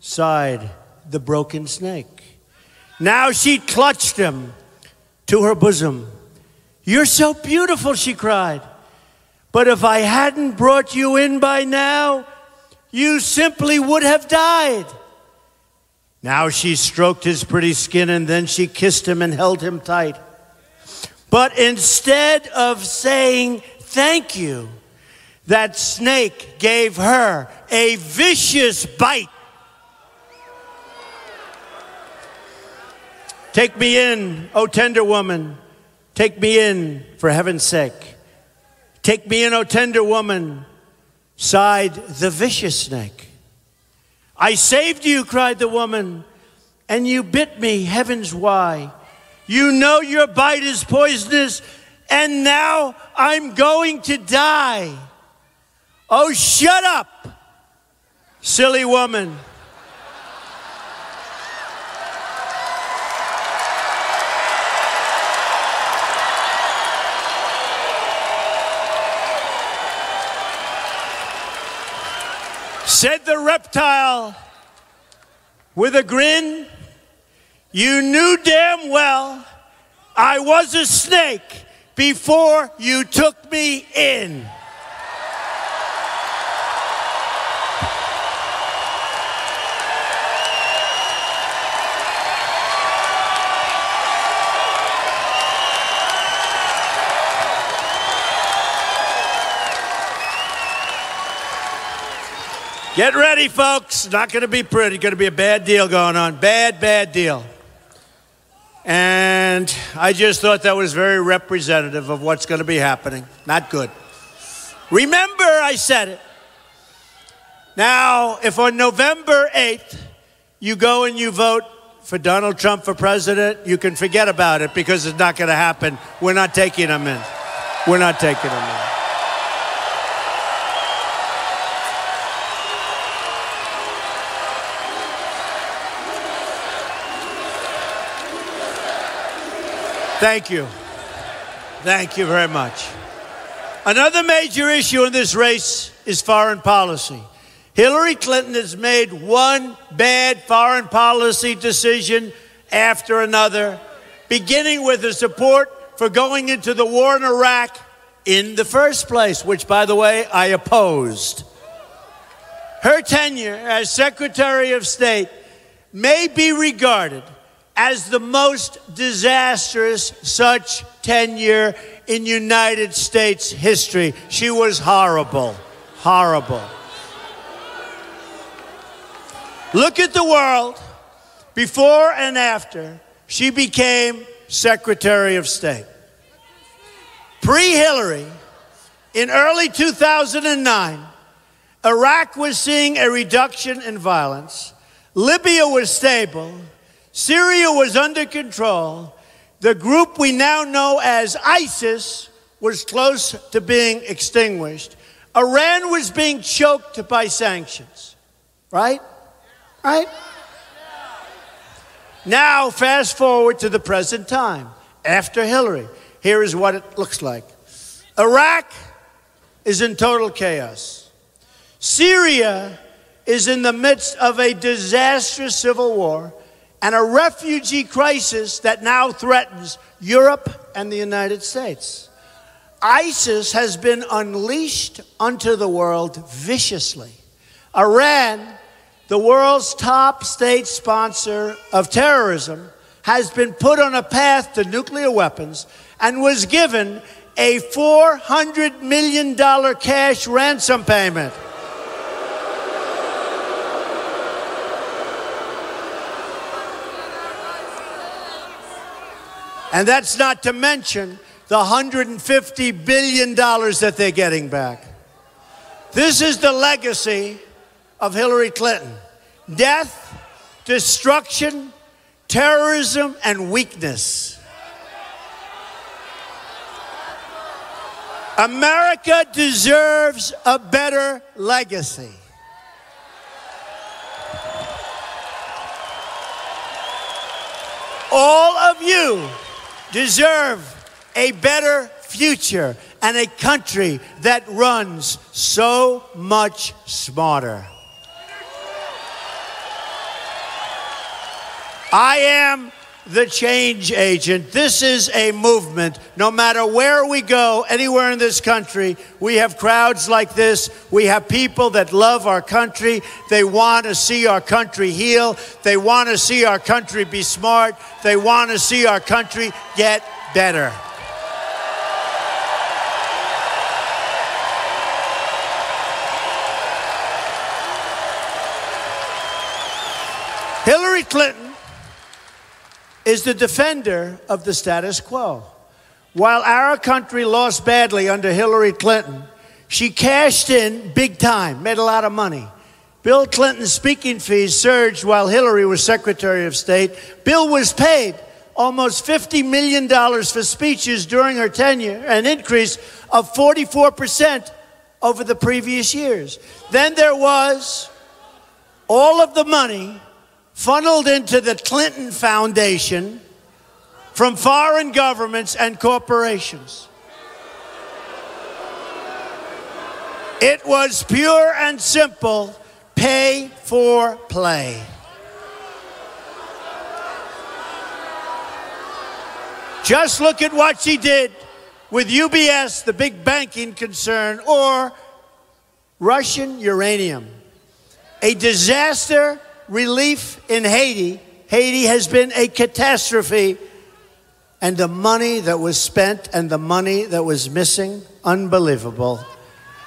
sighed the broken snake. Now she clutched him to her bosom. "You're so beautiful," she cried. "But if I hadn't brought you in by now, you simply would have died." Now she stroked his pretty skin, and then she kissed him and held him tight. But instead of saying thank you, that snake gave her a vicious bite. "Take me in, O tender woman. Take me in for heaven's sake. Take me in, O tender woman," sighed the vicious snake. "I saved you," cried the woman, "and you bit me, heavens why? You know your bite is poisonous, and now I'm going to die." "Oh, shut up, silly woman." Said the reptile with a grin, "You knew damn well I was a snake before you took me in." Get ready, folks. Not going to be pretty. Going to be a bad deal going on. Bad deal. And I just thought that was very representative of what's going to be happening. Not good. Remember, I said it. Now, if on November 8th you go and you vote for Donald Trump for president, you can forget about it because it's not going to happen. We're not taking him in. We're not taking him in. Thank you. Thank you very much. Another major issue in this race is foreign policy. Hillary Clinton has made one bad foreign policy decision after another, beginning with her support for going into the war in Iraq in the first place, which, by the way, I opposed. Her tenure as Secretary of State may be regarded as the most disastrous such tenure in United States history. She was horrible. Horrible. Look at the world before and after she became Secretary of State. Pre-Hillary, in early 2009, Iraq was seeing a reduction in violence. Libya was stable. Syria was under control. The group we now know as ISIS was close to being extinguished. Iran was being choked by sanctions. Right? Right? Now, fast forward to the present time, after Hillary. Here is what it looks like. Iraq is in total chaos. Syria is in the midst of a disastrous civil war. and a refugee crisis that now threatens Europe and the United States. ISIS has been unleashed onto the world viciously. Iran, the world's top state sponsor of terrorism, has been put on a path to nuclear weapons and was given a $400 million cash ransom payment. And that's not to mention the $150 billion that they're getting back. This is the legacy of Hillary Clinton: death, destruction, terrorism, and weakness. America deserves a better legacy. All of you deserve a better future and a country that runs so much smarter. I am the change agent. This is a movement. No matter where we go, anywhere in this country, we have crowds like this. We have people that love our country. They want to see our country heal. They want to see our country be smart. They want to see our country get better. Hillary Clinton is the defender of the status quo. While our country lost badly under Hillary Clinton, she cashed in big time, made a lot of money. Bill Clinton's speaking fees surged while Hillary was Secretary of State. Bill was paid almost $50 million for speeches during her tenure, an increase of 44% over the previous years. Then there was all of the money funneled into the Clinton Foundation from foreign governments and corporations. It was pure and simple pay for play. Just look at what she did with UBS, the big banking concern, or Russian uranium. A disaster relief in Haiti. Haiti has been a catastrophe. And the money that was spent and the money that was missing, unbelievable.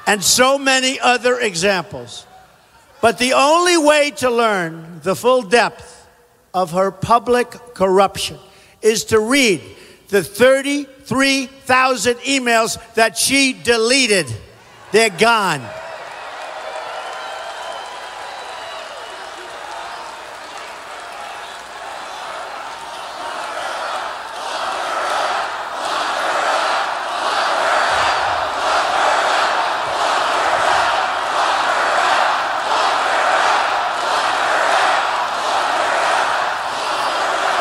And so many other examples. But the only way to learn the full depth of her public corruption is to read the 33,000 emails that she deleted. They're gone.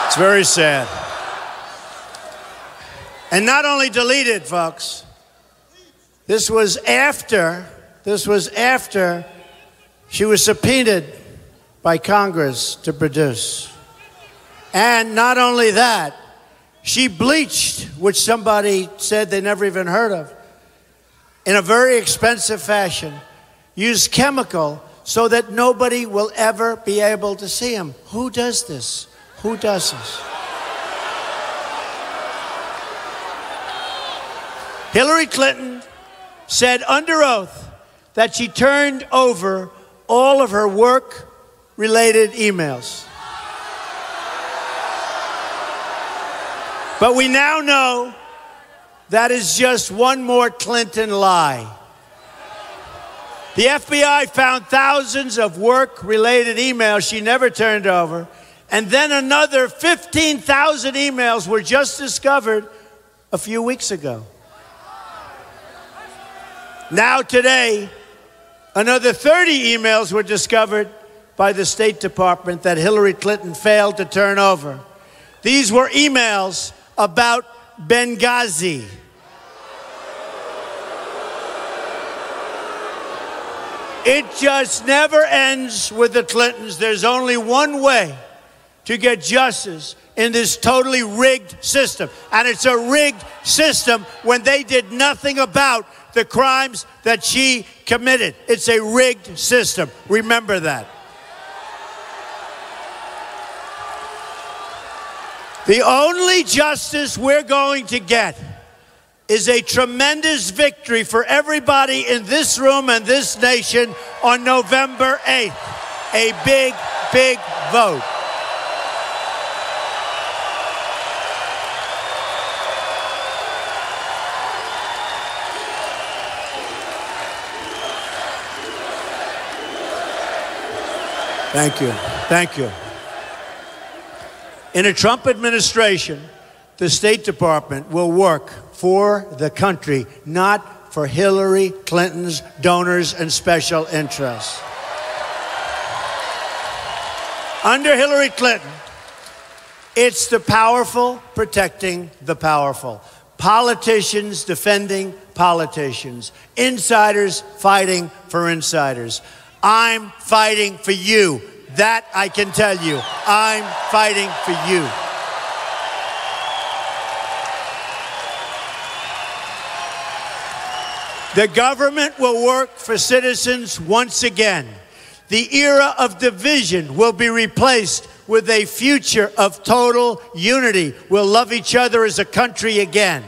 It's very sad. And not only deleted, folks, this was after she was subpoenaed by Congress to produce. And not only that, she bleached, which somebody said they never even heard of, in a very expensive fashion, used chemical so that nobody will ever be able to see him. Who does this? Who does this? Hillary Clinton said under oath that she turned over all of her work-related emails. But we now know that is just one more Clinton lie. The FBI found thousands of work-related emails she never turned over, and then another 15,000 emails were just discovered a few weeks ago. Now today, another 30 emails were discovered by the State Department that Hillary Clinton failed to turn over. These were emails about Benghazi. It just never ends with the Clintons. There's only one way to get justice in this totally rigged system. And it's a rigged system when they did nothing about the crimes that she committed. It's a rigged system. Remember that. The only justice we're going to get is a tremendous victory for everybody in this room and this nation on November 8th. A big, big vote. Thank you. Thank you. In a Trump administration, the State Department will work for the country, not for Hillary Clinton's donors and special interests. Under Hillary Clinton, it's the powerful protecting the powerful. Politicians defending politicians. Insiders fighting for insiders. I'm fighting for you. That I can tell you. I'm fighting for you. The government will work for citizens once again. The era of division will be replaced with a future of total unity. We'll love each other as a country again.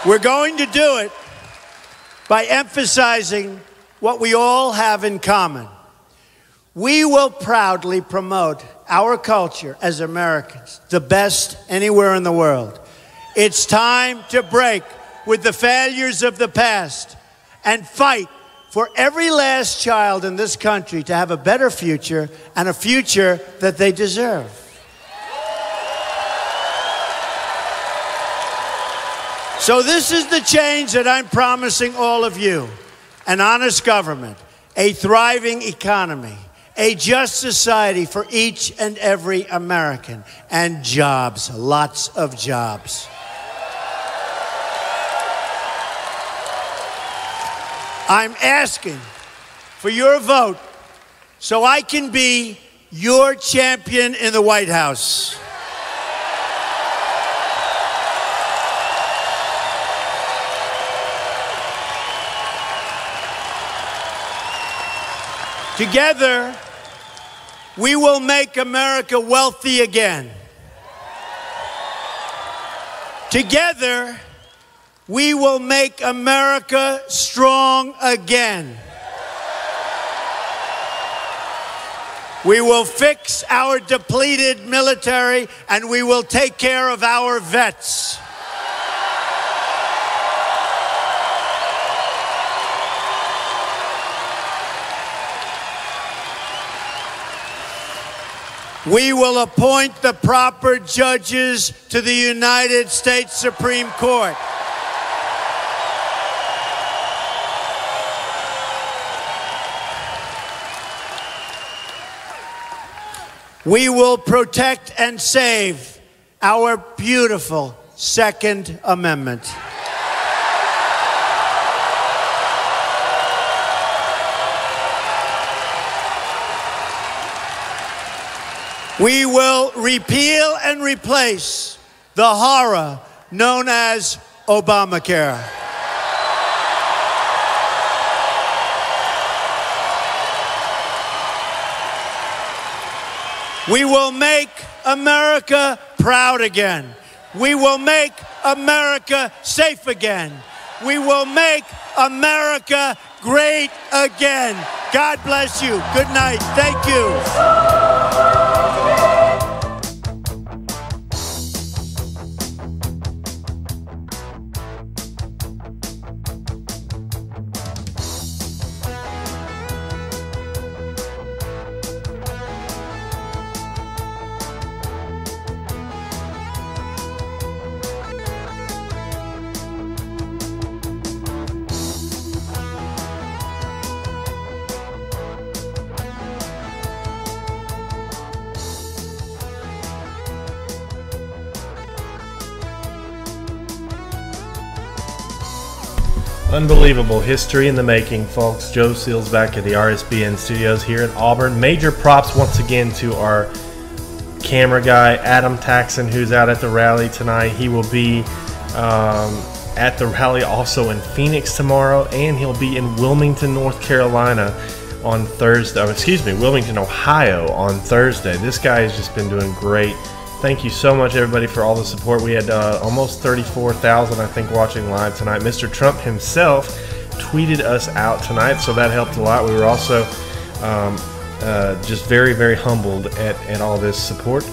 We're going to do it by emphasizing what we all have in common. We will proudly promote our culture as Americans, the best anywhere in the world. It's time to break with the failures of the past and fight for every last child in this country to have a better future and a future that they deserve. So this is the change that I'm promising all of you. An honest government, a thriving economy, a just society for each and every American, and jobs, lots of jobs. I'm asking for your vote so I can be your champion in the White House. Together, we will make America wealthy again. Together, we will make America strong again. We will fix our depleted military, and we will take care of our vets. We will appoint the proper judges to the United States Supreme Court. We will protect and save our beautiful Second Amendment. We will repeal and replace the horror known as Obamacare. We will make America proud again. We will make America safe again. We will make America great again. God bless you. Good night. Thank you. Unbelievable history in the making, folks. Joe Seals back at the RSBN studios here in Auburn. Major props once again to our camera guy, Adam Taxon, who's out at the rally tonight. He will be at the rally also in Phoenix tomorrow, and he'll be in Wilmington, North Carolina on Thursday. Wilmington, Ohio on Thursday. This guy has just been doing great. Thank you so much, everybody, for all the support. We had almost 34,000, I think, watching live tonight. Mr. Trump himself tweeted us out tonight, so that helped a lot. We were also just very, very humbled at all this support.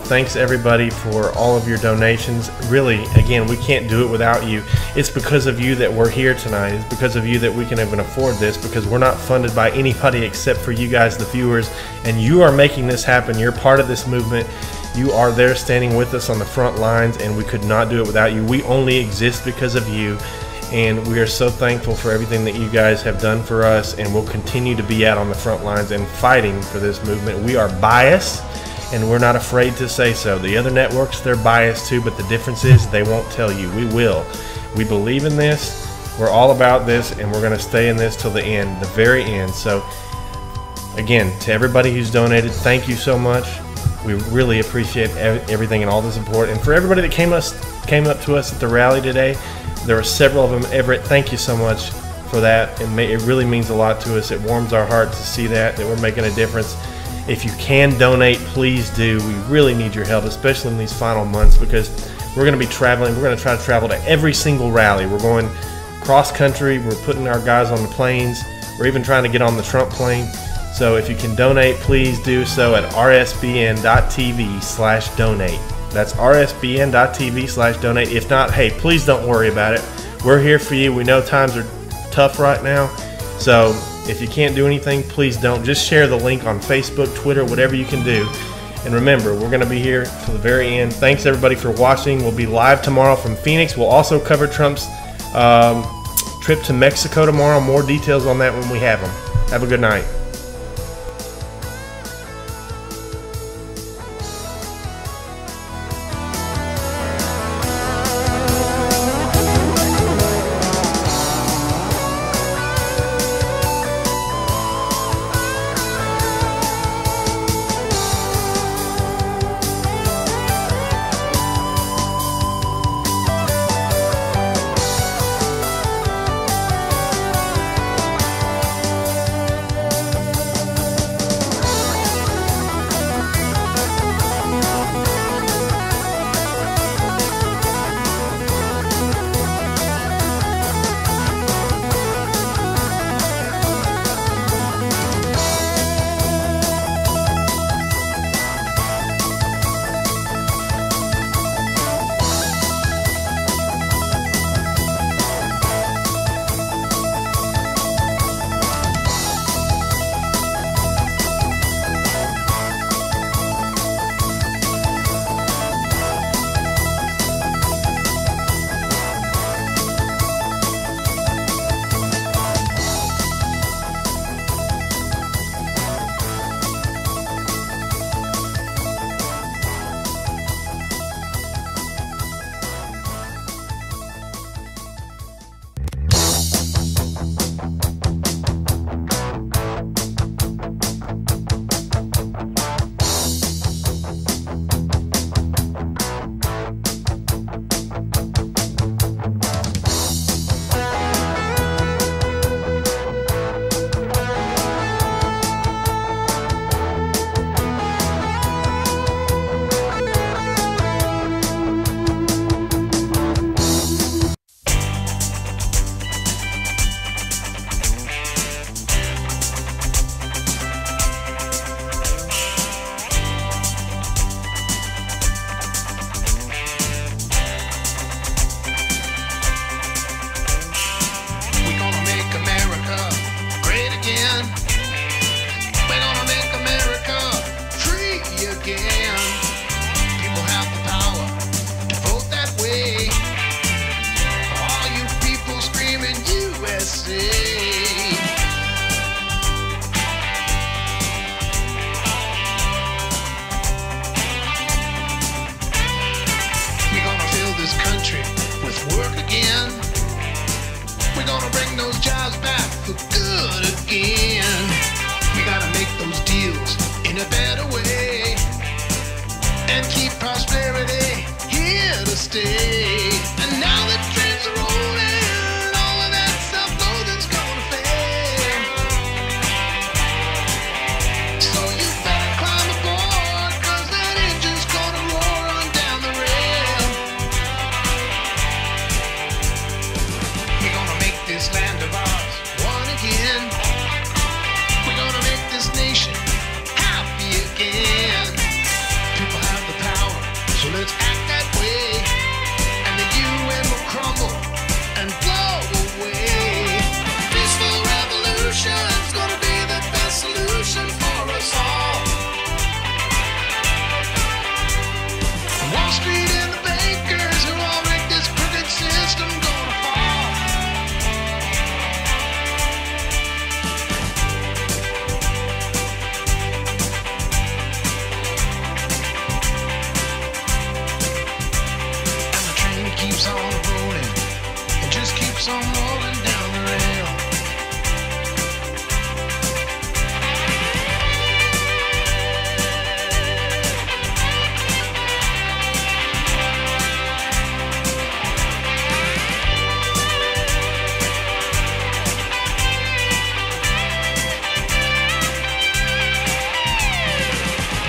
Thanks, everybody, for all of your donations. Really, again, we can't do it without you. It's because of you that we're here tonight. It's because of you that we can even afford this, because we're not funded by anybody except for you guys, the viewers, and you are making this happen. You're part of this movement. You are there standing with us on the front lines, and we could not do it without you. We only exist because of you, and we are so thankful for everything that you guys have done for us, and we'll continue to be out on the front lines and fighting for this movement. We are biased, and we're not afraid to say so. The other networks, they're biased too, but the difference is they won't tell you. We will. We believe in this. We're all about this, and we're going to stay in this till the end, the very end. So, again, to everybody who's donated, thank you so much. We really appreciate everything and all the support. And for everybody that came up to us at the rally today, there were several of them. Everett, thank you so much for that. It really means a lot to us. It warms our heart to see that we're making a difference. If you can donate, please do. We really need your help, especially in these final months, because we're going to be traveling. We're going to try to travel to every single rally. We're going cross country. We're putting our guys on the planes. We're even trying to get on the Trump plane. So if you can donate, please do so at rsbn.tv/donate. That's rsbn.tv/donate. If not, hey, please don't worry about it. We're here for you. We know times are tough right now. So if you can't do anything, please don't. Just share the link on Facebook, Twitter, whatever you can do. And remember, we're going to be here till the very end. Thanks, everybody, for watching. We'll be live tomorrow from Phoenix. We'll also cover Trump's trip to Mexico tomorrow. More details on that when we have them. Have a good night. keeps on rolling down the rail.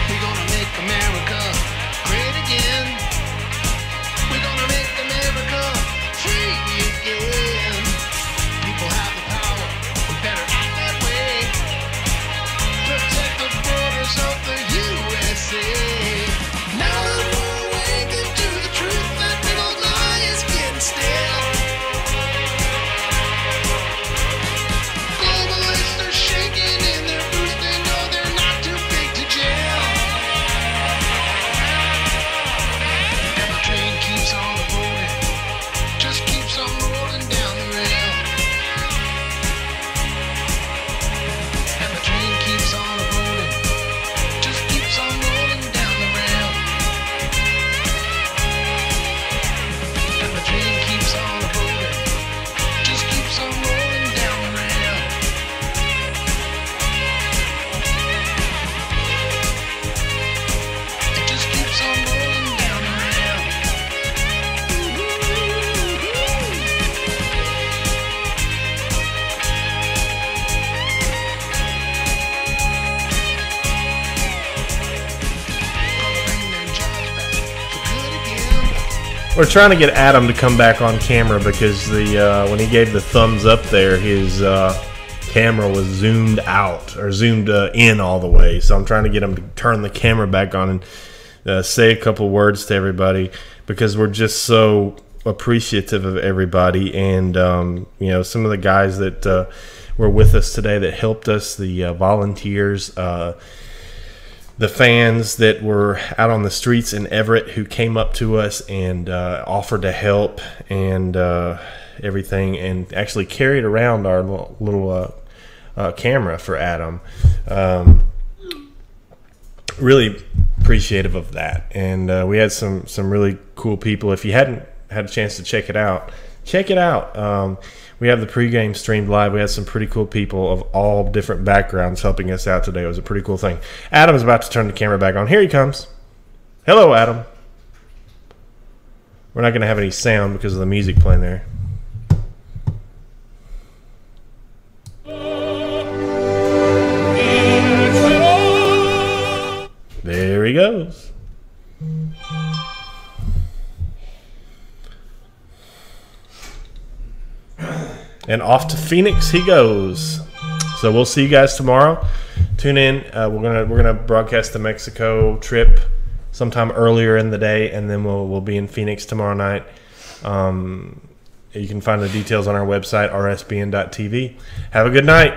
We're gonna make America great again. We're gonna make America free again. People have the power, we better act that way. Protect the borders of the USA. Now that we're awakened to the truth, that little lie is getting stale. Globalists are shaking in their boots, they know they're not too big to jail. And the train keeps on rolling, just keeps on rolling down the rail. And the train keeps on rolling, just keeps on rolling down the rail. And the train keeps on rolling, just keeps on rolling down the rail. It just keeps on rolling down the rail. Bring their jobs back for good again. We're trying to get Adam to come back on camera because the when he gave the thumbs up there, his camera was zoomed out or zoomed in all the way. So I'm trying to get him to turn the camera back on and say a couple words to everybody because we're just so appreciative of everybody and you know, some of the guys that were with us today that helped us, the volunteers, the fans that were out on the streets in Everett who came up to us and offered to help and everything, and actually carried around our little camera for Adam. Really appreciative of that, and we had some really cool people. If you hadn't had a chance to check it out, check it out. We have the pregame streamed live. We had some pretty cool people of all different backgrounds helping us out today. It was a pretty cool thing. Adam's about to turn the camera back on. Here he comes. Hello, Adam. We're not going to have any sound because of the music playing there. There he goes. And off to Phoenix he goes. So we'll see you guys tomorrow. Tune in. We're gonna broadcast the Mexico trip sometime earlier in the day, and then we'll be in Phoenix tomorrow night. You can find the details on our website, rsbn.tv. Have a good night.